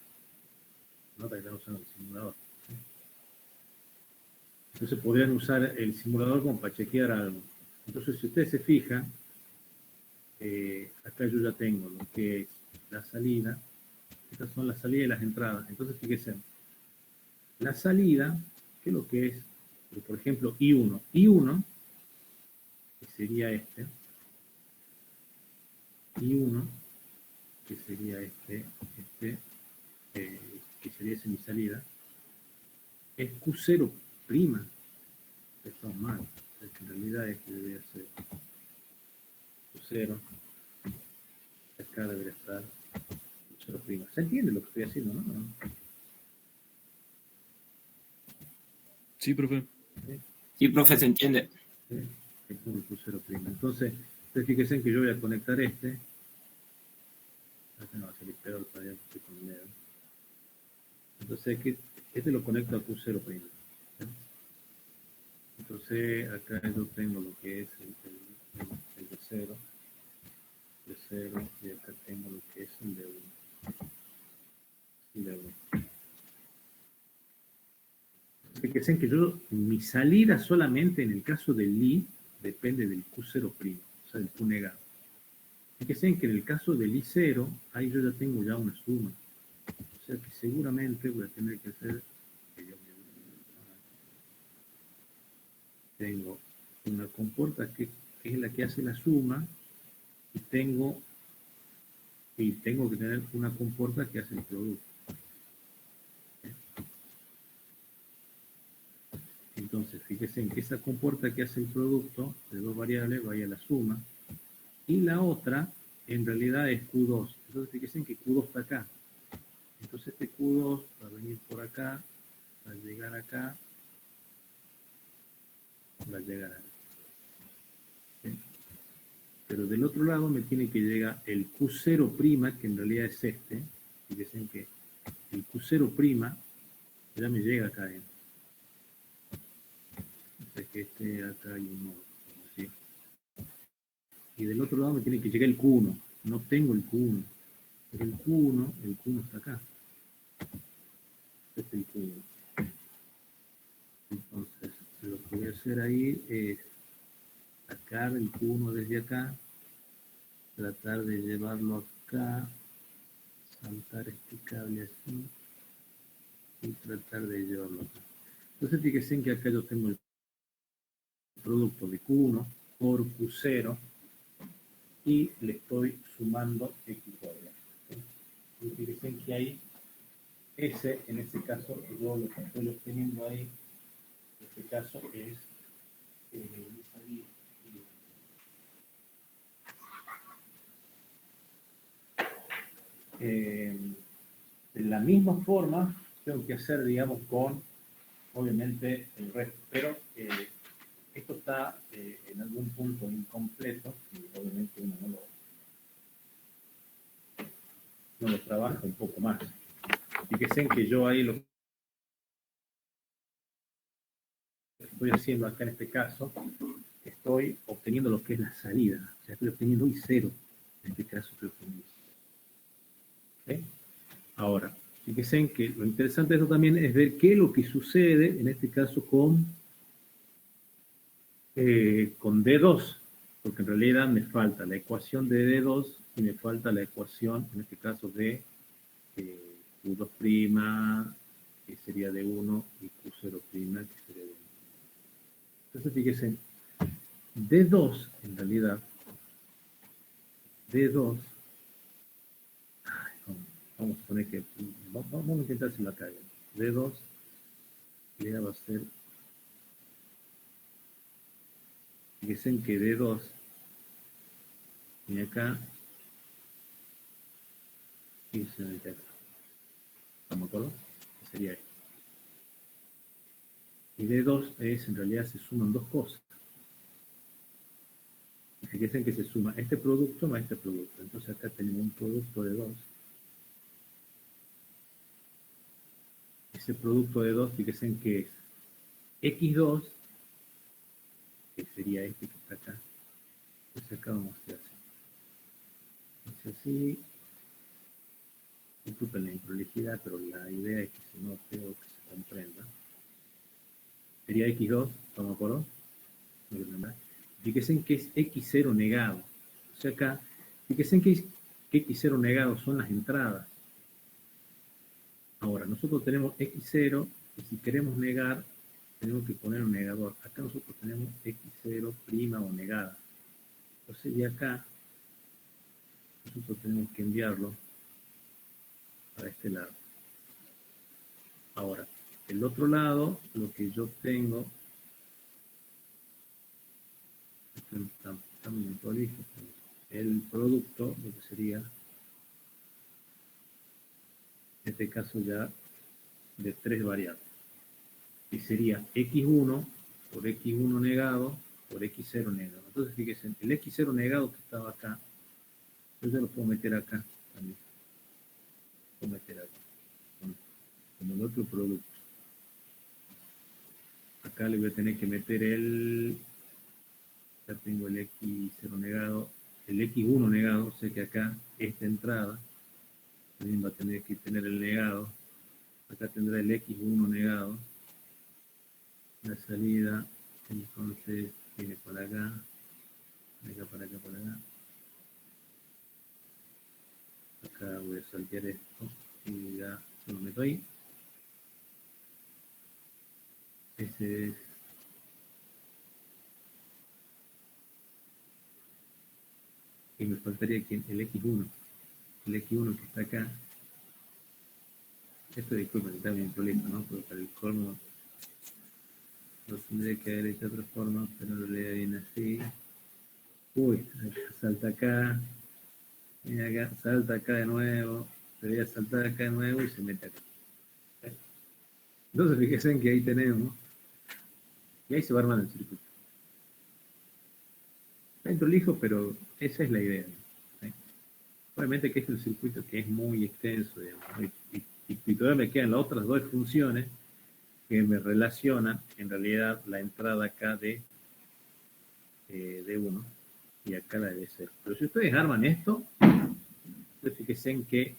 No te están usando el simulador. ¿Sí? Entonces podrían usar el simulador como para chequear algo. Entonces, si ustedes se fijan, acá yo ya tengo lo que es la salida. Estas son las salidas y las entradas. Entonces, fíjense, la salida, ¿qué es lo que es? Por ejemplo, I1. I1, que sería este. I1, que sería este que sería esa mi salida, es Q0 prima. Estamos mal. O sea, que en realidad es que debería ser Q0. Acá debería estar Q0 prima. ¿Se entiende lo que estoy haciendo, no? Sí, profe. Sí, profe, se entiende. ¿Sí? Es un Q0 prima. Entonces, fíjense en que yo voy a conectar este. Este no va a salir peor, todavía estoy con el dedo. Entonces, este lo conecto a Q0 prima. ¿Sí? Entonces, acá yo tengo lo que es el de 0, y acá tengo lo que es el de 1. Fíjense que yo, mi salida solamente en el caso del Li depende del Q0', o sea, del Q negado. Fíjense que en el caso del I0, ahí yo ya tengo ya una suma. O sea que seguramente voy a tener que hacer, tengo una compuerta que es la que hace la suma, y tengo que tener una compuerta que hace el producto. Entonces, fíjense en que esa compuerta que hace el producto de dos variables vaya a la suma, y la otra en realidad es Q2. Entonces, fíjense en que Q2 está acá. Entonces, este Q2 va a venir por acá, va a llegar acá, va a llegar acá. ¿Sí? Pero del otro lado me tiene que llegar el Q0', que en realidad es este. Fíjense en que el Q0' ya me llega acá adentro. O sea que acá hay un nodo, ¿sí? Y del otro lado me tiene que llegar el Q1. No tengo el Q1. El Q1 está acá. Este es el Q1. Entonces, lo que voy a hacer ahí es sacar el Q1 desde acá, tratar de llevarlo acá, saltar este cable así y tratar de llevarlo acá. Entonces, fíjense en que acá yo tengo el producto de Q1 por Q0 y le estoy sumando X cuadrado. ¿Sí? Y fíjense en que ahí S, en este caso, yo lo que estoy obteniendo ahí, en este caso es de la misma forma tengo que hacer, digamos, con, obviamente, el resto, pero esto está en algún punto incompleto y obviamente uno no lo trabaja un poco más. Fíjense que yo ahí lo que estoy haciendo acá en este caso, estoy obteniendo lo que es la salida, o sea, estoy obteniendo I0, en este caso estoy obteniendo. ¿Sí? Ahora, fíjense que lo interesante de esto también es ver qué es lo que sucede, en este caso, con D2, porque en realidad me falta la ecuación de D2 y me falta la ecuación, en este caso, de Q2', que sería D1, y Q0', que sería D1. Entonces, fíjense, D2, en realidad, D2, vamos a poner que, vamos a intentar si la cae. D2 ya va a ser, fíjense que D2 viene acá y se mete acá. ¿Estamos de acuerdo? Sería esto. Y D2 es, en realidad, se suman dos cosas. Y fíjense que se suma este producto más este producto. Entonces acá tenemos un producto de 2. Ese producto de 2, fíjense que es X2, que sería este que está acá. Entonces acá vamos a hacer así. Es así. Disculpen la improlijidad, pero la idea es que se note o que se comprenda. Sería X2, ¿estamos de acuerdo? Fíjense que es X0 negado. O sea acá, fíjense que X0 negado son las entradas. Ahora, nosotros tenemos X0 y si queremos negar, tenemos que poner un negador. Acá nosotros tenemos X0' o negada. Entonces, de acá, nosotros tenemos que enviarlo para este lado. Ahora, el otro lado, lo que yo tengo, el producto, lo que sería, en este caso ya, de tres variables. Y sería x1 por x1 negado por x0 negado. Entonces, fíjense, el x0 negado que estaba acá, yo ya lo puedo meter acá también. Lo puedo meter acá, como el otro producto. Acá le voy a tener que meter ya tengo el x0 negado, el x1 negado, sé que acá esta entrada también va a tener que tener el negado. Acá tendrá el x1 negado, la salida, entonces viene para acá, para acá, para acá. Acá voy a saltear esto y ya se lo meto ahí. Ese es y me faltaría aquí el x1. El x1 que está acá. Esto disculpen, está bien prolijo, ¿no? Porque para el colmo lo tendría que haber hecho de otra forma, pero lo le viene así. Uy, salta acá, viene acá, salta acá de nuevo, debería saltar acá de nuevo y se mete acá. Entonces fíjense en que ahí tenemos, y ahí se va armando el circuito. Está prolijo, pero esa es la idea. ¿Sí? Obviamente que este es un circuito que es muy extenso, digamos, ¿no? y todavía me quedan las otras dos funciones que me relacionan en realidad la entrada acá de 1 y acá la de 0. Pero si ustedes arman esto, fíjense en que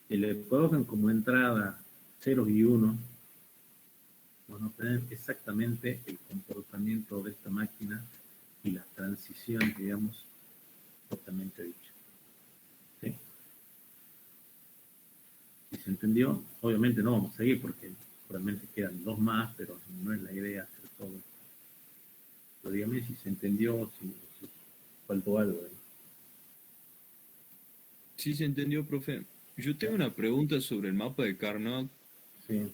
le colocan como entrada 0 y 1, van a obtener exactamente el comportamiento de esta máquina y las transiciones, digamos, propiamente dicho. ¿Sí? Si se entendió, obviamente no vamos a seguir porque realmente quedan dos más, pero no es la idea hacer todo. Pero dígame si se entendió, si faltó algo. Sí, se entendió, profe. Yo tengo una pregunta sobre el mapa de Carnot. Sí.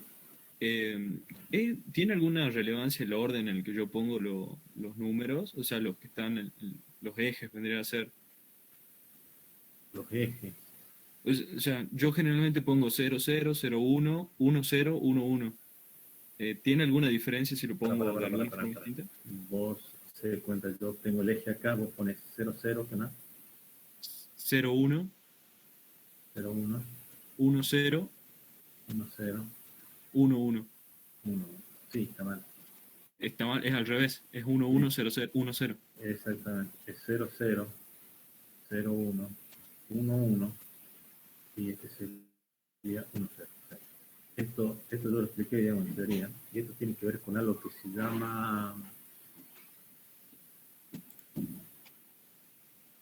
¿Tiene alguna relevancia el orden en el que yo pongo los números? O sea, los que están, los ejes vendría a ser. Los ejes. O sea, yo generalmente pongo 0, 0, 0, 1, 1, 0, 1, 1. ¿Tiene alguna diferencia si lo pongo de alguna forma distinta? Vos se de cuenta, yo tengo el eje acá, vos pones 0, 0, ¿qué más? 0, 1, 0, 1, 1, 0, 1, 0, 1, 1. 1. Sí, está mal. Está mal, es al revés. Es 1, 1, 0, 0, 1, 0. Exactamente. Es 0, 0, 0, 1, 1, 1 y este sería 1, 0. Esto yo lo expliqué, digamos, en teoría, y esto tiene que ver con algo que se llama...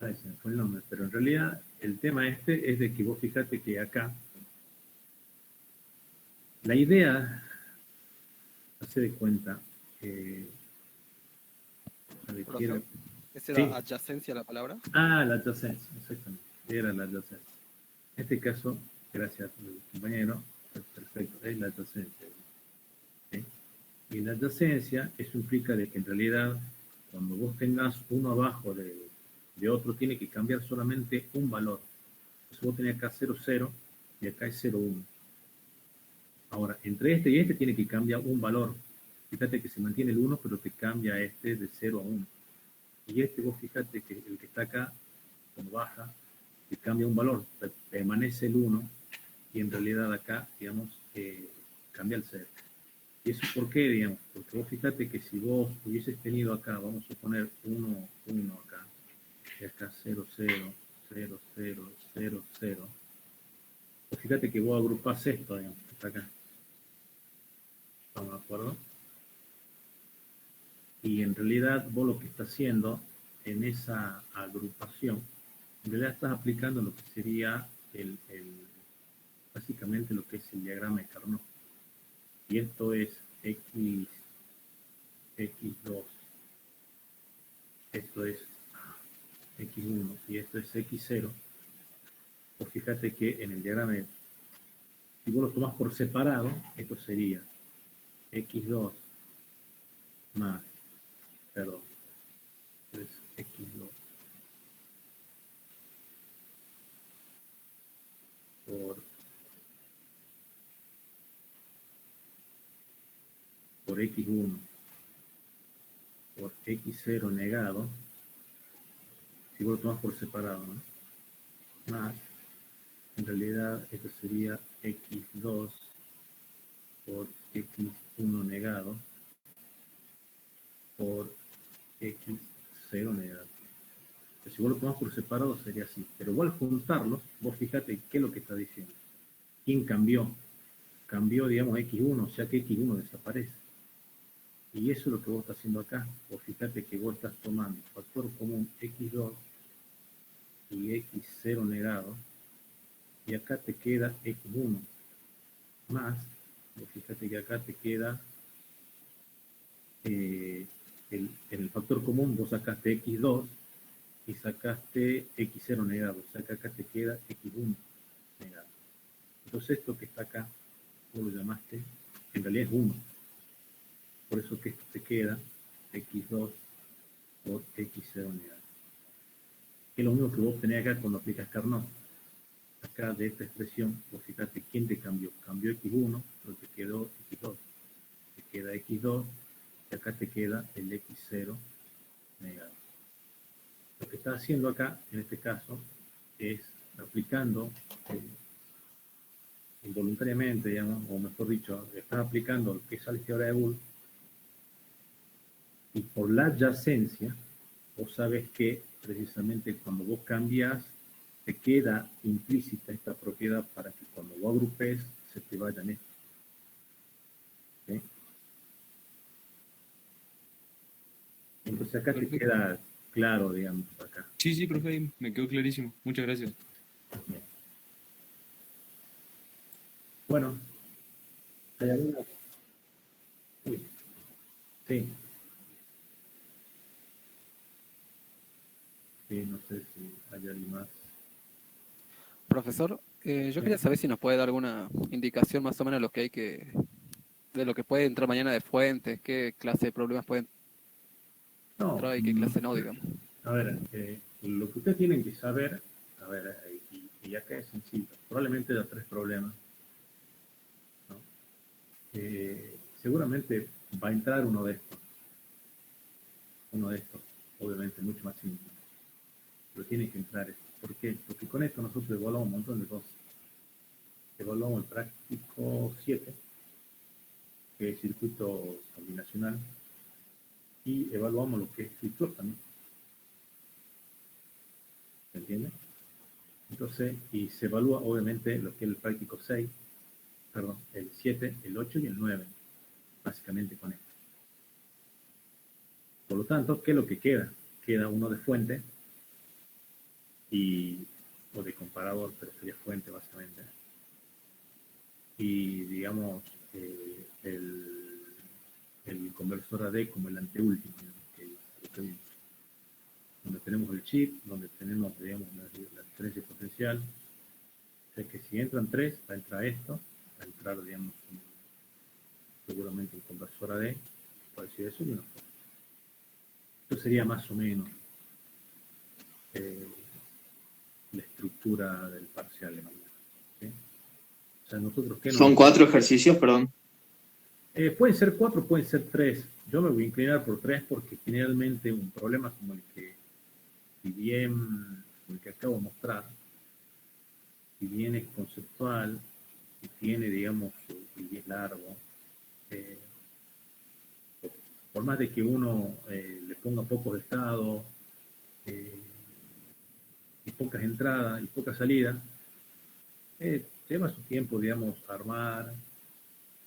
Ay, se me fue el nombre, pero en realidad el tema este es de que vos fijate que acá la idea, hace de cuenta, Profesor, ¿es sí. la adyacencia la palabra? Ah, la adyacencia, exactamente, era la adyacencia. En este caso, gracias compañero, perfecto, es la adyacencia. ¿Sí? Y la adyacencia, eso implica de que en realidad, cuando vos tengas uno abajo de otro, tiene que cambiar solamente un valor. Entonces vos tenés acá 0, 0 y acá es 0, 1. Ahora, entre este y este tiene que cambiar un valor. Fíjate que se mantiene el 1, pero te cambia este de 0 a 1. Y este, vos fíjate que el que está acá, cuando baja, te cambia un valor, permanece el 1, y en realidad acá, digamos, cambia el 0. ¿Y eso por qué, digamos? Porque vos fíjate que si vos hubieses tenido acá, vamos a poner 1, 1 acá, y acá 0, 0, 0, 0, 0, 0, pues fíjate que vos agrupás esto, digamos, que está acá. ¿Estamos de acuerdo? Y en realidad vos lo que estás haciendo en esa agrupación, en realidad estás aplicando lo que sería básicamente lo que es el diagrama de Carnot. Y esto es X, X2, esto es X1 y esto es X0. Pues fíjate que en el diagrama si vos lo tomás por separado, esto sería x2 más, perdón, es x2 por x1 por x0 negado, si vos lo tomás por separado, ¿no? Más, en realidad esto sería x2 por x1 negado por x0 negado. Entonces, si vos lo tomás por separado sería así, pero vos al juntarlos, vos fíjate qué es lo que está diciendo. ¿Quién cambió? Cambió, digamos, x1, o sea que x1 desaparece. Y eso es lo que vos estás haciendo acá. Vos fíjate que vos estás tomando factor común x2 y x0 negado, y acá te queda x1 más, vos fíjate que acá te queda en el factor común vos sacaste x2 y sacaste x0 negado, o sea que acá te queda x1 negado. Entonces esto que está acá, vos lo llamaste, en realidad es 1. Por eso que esto te queda x2 por x0 negado. Es lo mismo que vos tenés acá cuando aplicas Carnot. Acá de esta expresión, vos fíjate quién te cambió. Cambió x1, pero te quedó x2. Te queda x2 y acá te queda el x0 negado. Lo que está haciendo acá, en este caso, es aplicando involuntariamente, digamos, o mejor dicho, estás aplicando lo que es álgebra de Boole, y por la adyacencia, vos sabes que precisamente cuando vos cambias, te queda implícita esta propiedad para que cuando vos agrupes, se te vayan estos. ¿Sí? Entonces acá te Perfecto. queda claro, digamos, acá. Sí, sí, profe, me quedó clarísimo. Muchas gracias. Bien. Bueno, ¿hay alguna? Uy, sí. Sí, no sé si hay alguien más. Profesor, yo quería saber si nos puede dar alguna indicación más o menos de lo que hay de lo que puede entrar mañana de fuentes, qué clase de problemas pueden No, entrar y qué clase no, digamos. a ver, lo que ustedes tienen que saber, a ver, y acá es sencillo, probablemente haya 3 problemas, ¿no? Seguramente va a entrar uno de estos, obviamente mucho más simple, pero tiene que entrar esto. ¿Por qué? Porque con esto nosotros evaluamos un montón de cosas. Evaluamos el práctico 7, que es circuito combinacional, y evaluamos lo que es flip-flop también. ¿Se entiende? Entonces, y se evalúa obviamente lo que es el práctico 6, perdón, el 7, el 8 y el 9, básicamente con esto. Por lo tanto, ¿qué es lo que queda? Queda uno de fuente o de comparador, pero sería fuente básicamente. Y digamos, el conversor AD como el anteúltimo, donde tenemos el chip, donde tenemos, digamos, la diferencia potencial. O sea que si entran 3, va a entrar esto, va a entrar, digamos, seguramente un conversor AD, por decir eso, y una fuente. Esto sería más o menos la estructura del parcial de mañana. ¿Sí? O sea, nosotros qué Son 4 ejercicios, perdón. Pueden ser 4, pueden ser 3. Yo me voy a inclinar por 3 porque generalmente un problema como el que, si bien, como el que acabo de mostrar, si bien es conceptual y tiene, digamos, y es largo, por más de que uno le ponga pocos estados y pocas entradas y pocas salidas, lleva su tiempo, digamos, armar.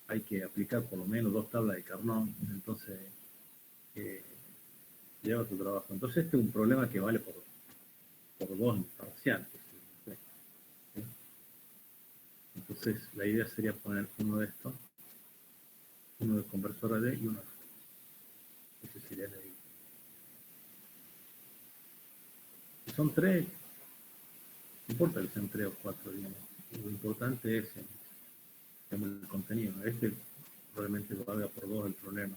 Hay que aplicar por lo menos 2 tablas de Carnot, entonces lleva su trabajo. Entonces este es un problema que vale por 2 parciales. ¿Sí? Entonces la idea sería poner uno de estos, uno de conversor AD y uno de estos. Ese sería la idea. Si son 3, no importa que sean 3 o 4, digamos. Lo importante es el contenido. Este probablemente valga por 2 el problema.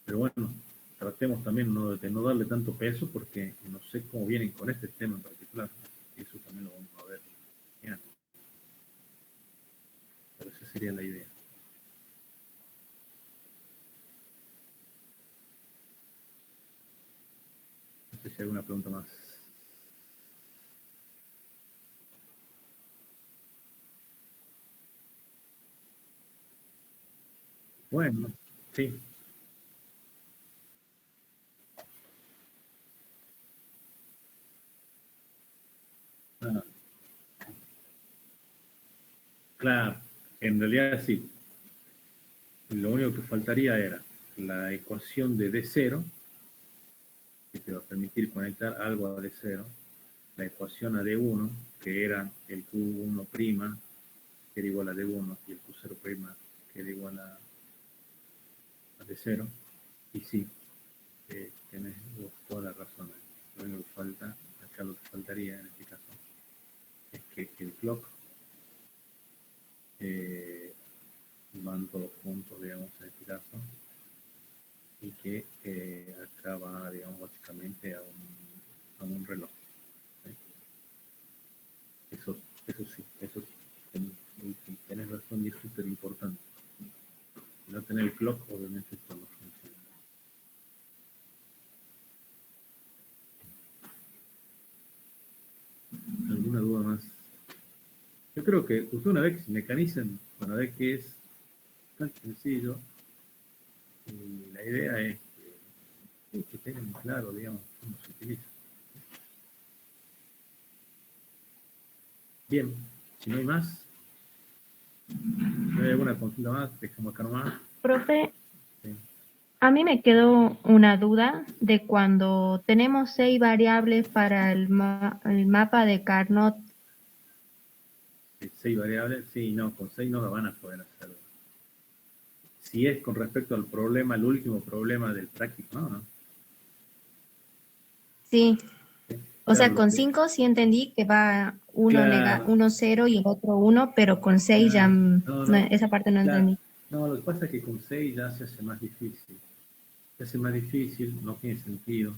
Pero bueno, tratemos también de no darle tanto peso porque no sé cómo vienen con este tema en particular. Eso también lo vamos a ver mañana. Pero esa sería la idea. No sé si hay alguna pregunta más. Bueno, sí. Ah, claro, en realidad sí. Lo único que faltaría era la ecuación de D0, que te va a permitir conectar algo a D0, la ecuación a D1, que era el Q1', que era igual a D1, y el Q0', que era igual a D0. Y sí, tenés toda la razón. Lo único que falta, acá lo que faltaría en este caso, es que el clock van todos juntos, digamos, en este caso, y que acá va, digamos, básicamente a un reloj. ¿Sí? Eso sí, tenés razón y es súper importante. Si no tener el clock, obviamente esto no funciona. ¿Alguna duda más? Yo creo que usted una vez que se mecanicen, una vez que es tan sencillo, y la idea es que tengan claro, digamos, cómo se utiliza. Bien, si no hay más, ¿no hay alguna consulta más? Dejamos acá nomás. Profe, Sí. a mí me quedó una duda de cuando tenemos 6 variables para el mapa de Carnot. 6 variables, sí, no, con 6 no lo van a poder hacer. Si es con respecto al problema, el último problema del práctico, no. Sí, o Claro, sea, con 5 sí entendí que va claro, 1, 0 y el otro 1, pero con 6 ya claro, no, no, no, esa parte no claro, entendí. no, lo que pasa es que con 6 ya se hace más difícil. Se hace más difícil, no tiene sentido.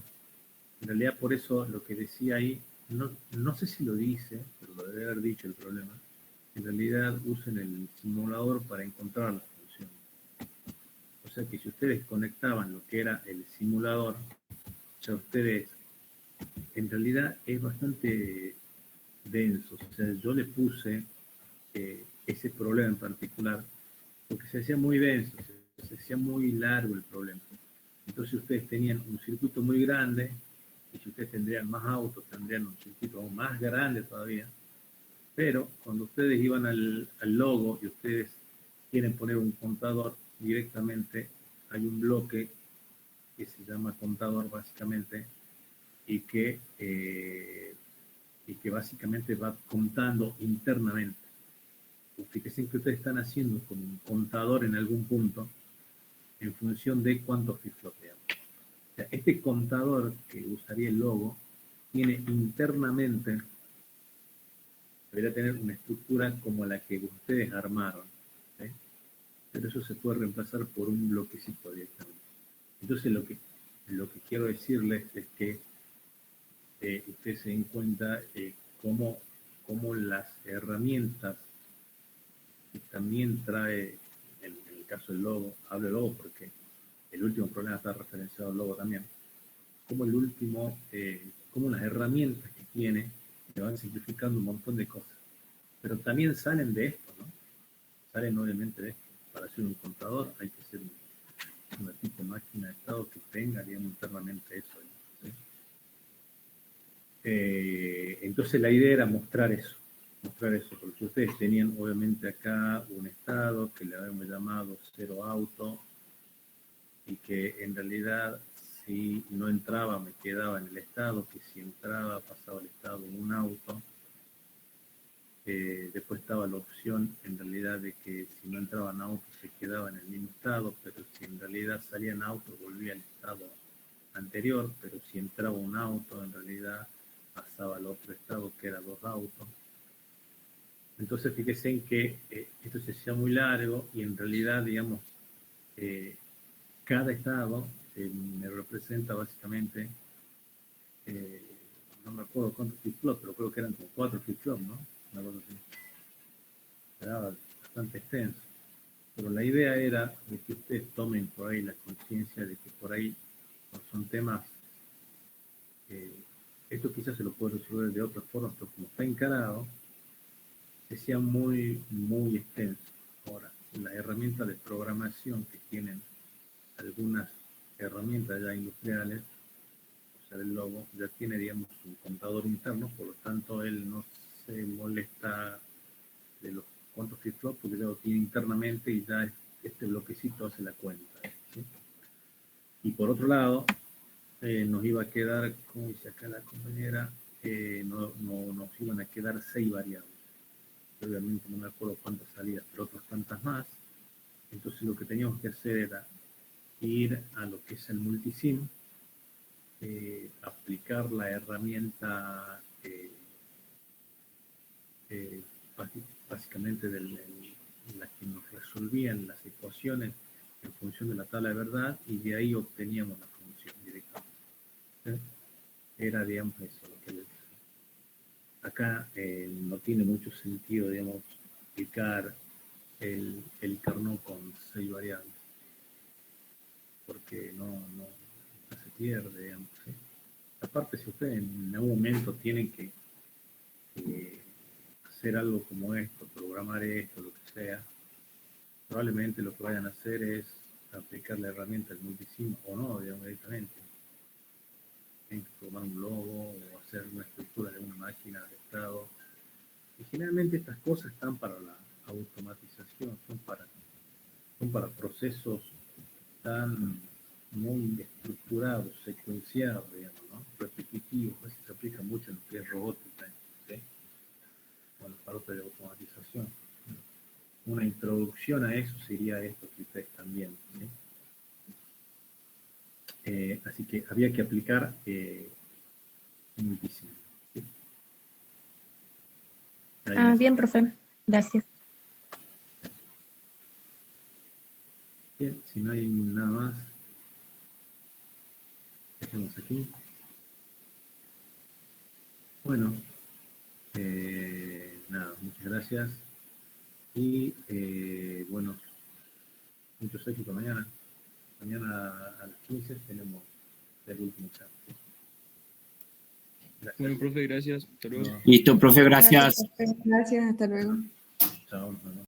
En realidad, por eso lo que decía ahí, no sé si lo dice, pero lo debe haber dicho el problema. En realidad usen el simulador para encontrar la función. O sea que si ustedes conectaban lo que era el simulador, ya ustedes, en realidad es bastante denso. O sea, yo le puse ese problema en particular porque se hacía muy denso, se hacía muy largo el problema. Entonces ustedes tenían un circuito muy grande y si ustedes tendrían más autos, tendrían un circuito aún más grande todavía. Pero cuando ustedes iban al logo y ustedes quieren poner un contador directamente, hay un bloque que se llama contador básicamente y que básicamente va contando internamente. Fíjense que ustedes están haciendo como un contador en algún punto en función de cuántos flip-flops veamos. O sea, este contador que usaría el logo tiene internamente, debería tener una estructura como la que ustedes armaron, ¿sí? Pero eso se puede reemplazar por un bloquecito directamente. Entonces lo que quiero decirles es que ustedes se den cuenta cómo las herramientas que también trae, en el caso del logo, hablo del logo porque el último problema está referenciado al logo también, como el último, como las herramientas que tiene le van simplificando un montón de cosas. Pero también salen de esto, ¿no? Salen obviamente de esto. Para hacer un contador hay que ser una tipo de máquina de estado que tenga, digamos, internamente eso, ¿sí? Entonces la idea era mostrar eso, porque ustedes tenían obviamente acá un estado que le habíamos llamado cero auto y que en realidad si no entraba me quedaba en el estado, que si entraba pasaba el estado en un auto. Después estaba la opción en realidad de que si no entraban autos se quedaba en el mismo estado, pero si en realidad salían autos volvía al estado anterior, pero si entraba un auto en realidad pasaba al otro estado que era dos autos. Entonces, fíjese en que esto se hacía muy largo y en realidad, digamos, cada estado me representa básicamente, no me acuerdo cuántos flip-flops, pero creo que eran como 4 flip-flops, ¿no? Una cosa así. Era bastante extenso. Pero la idea era de que ustedes tomen por ahí la conciencia de que por ahí son temas, esto quizás se lo puede resolver de otra forma, pero como está encarado, sea muy, muy extenso. Ahora, la herramienta de programación que tienen algunas herramientas ya industriales, o sea, el Logo, ya tiene, digamos, un contador interno, por lo tanto, él no se molesta de los cuantos flip-flops, porque ya lo tiene internamente y ya este bloquecito hace la cuenta, ¿sí? Y por otro lado, nos iba a quedar, como dice acá la compañera, nos iban a quedar 6 variables. Obviamente no me acuerdo cuántas salidas, pero otras tantas más. Entonces lo que teníamos que hacer era ir a lo que es el multisim, aplicar la herramienta básicamente la que nos resolvían las ecuaciones en función de la tabla de verdad, y de ahí obteníamos la función directamente. ¿Sí? Era, digamos, eso lo que les decía. Acá no tiene mucho sentido, digamos, aplicar el Carnot con 6 variables, porque no se pierde, digamos, ¿sí? Aparte, si ustedes en algún momento tienen que hacer algo como esto, programar esto, lo que sea, probablemente lo que vayan a hacer es aplicar la herramienta del multisim o no, digamos, directamente. Tienen que formar un logo o hacer una estructura de una máquina de estado. Y generalmente estas cosas están para la automatización, son para procesos tan muy estructurados, secuenciados, digamos, ¿no? Repetitivos. A veces se aplica mucho en lo que es robótica, ¿sí? Bueno, para otra de automatización. Una introducción a eso sería esto que ustedes también, ¿sí? Así que había que aplicar muchísimo, ¿sí? Bien, profe. Gracias. Bien, si no hay nada más, dejemos aquí. Bueno, nada, muchas gracias. Y bueno, muchos éxitos mañana. Mañana a las 15 tenemos el último examen. Gracias. Bueno, profe, gracias. Hasta luego. No, Listo, profe, gracias. Gracias, hasta luego. chao, nos vemos.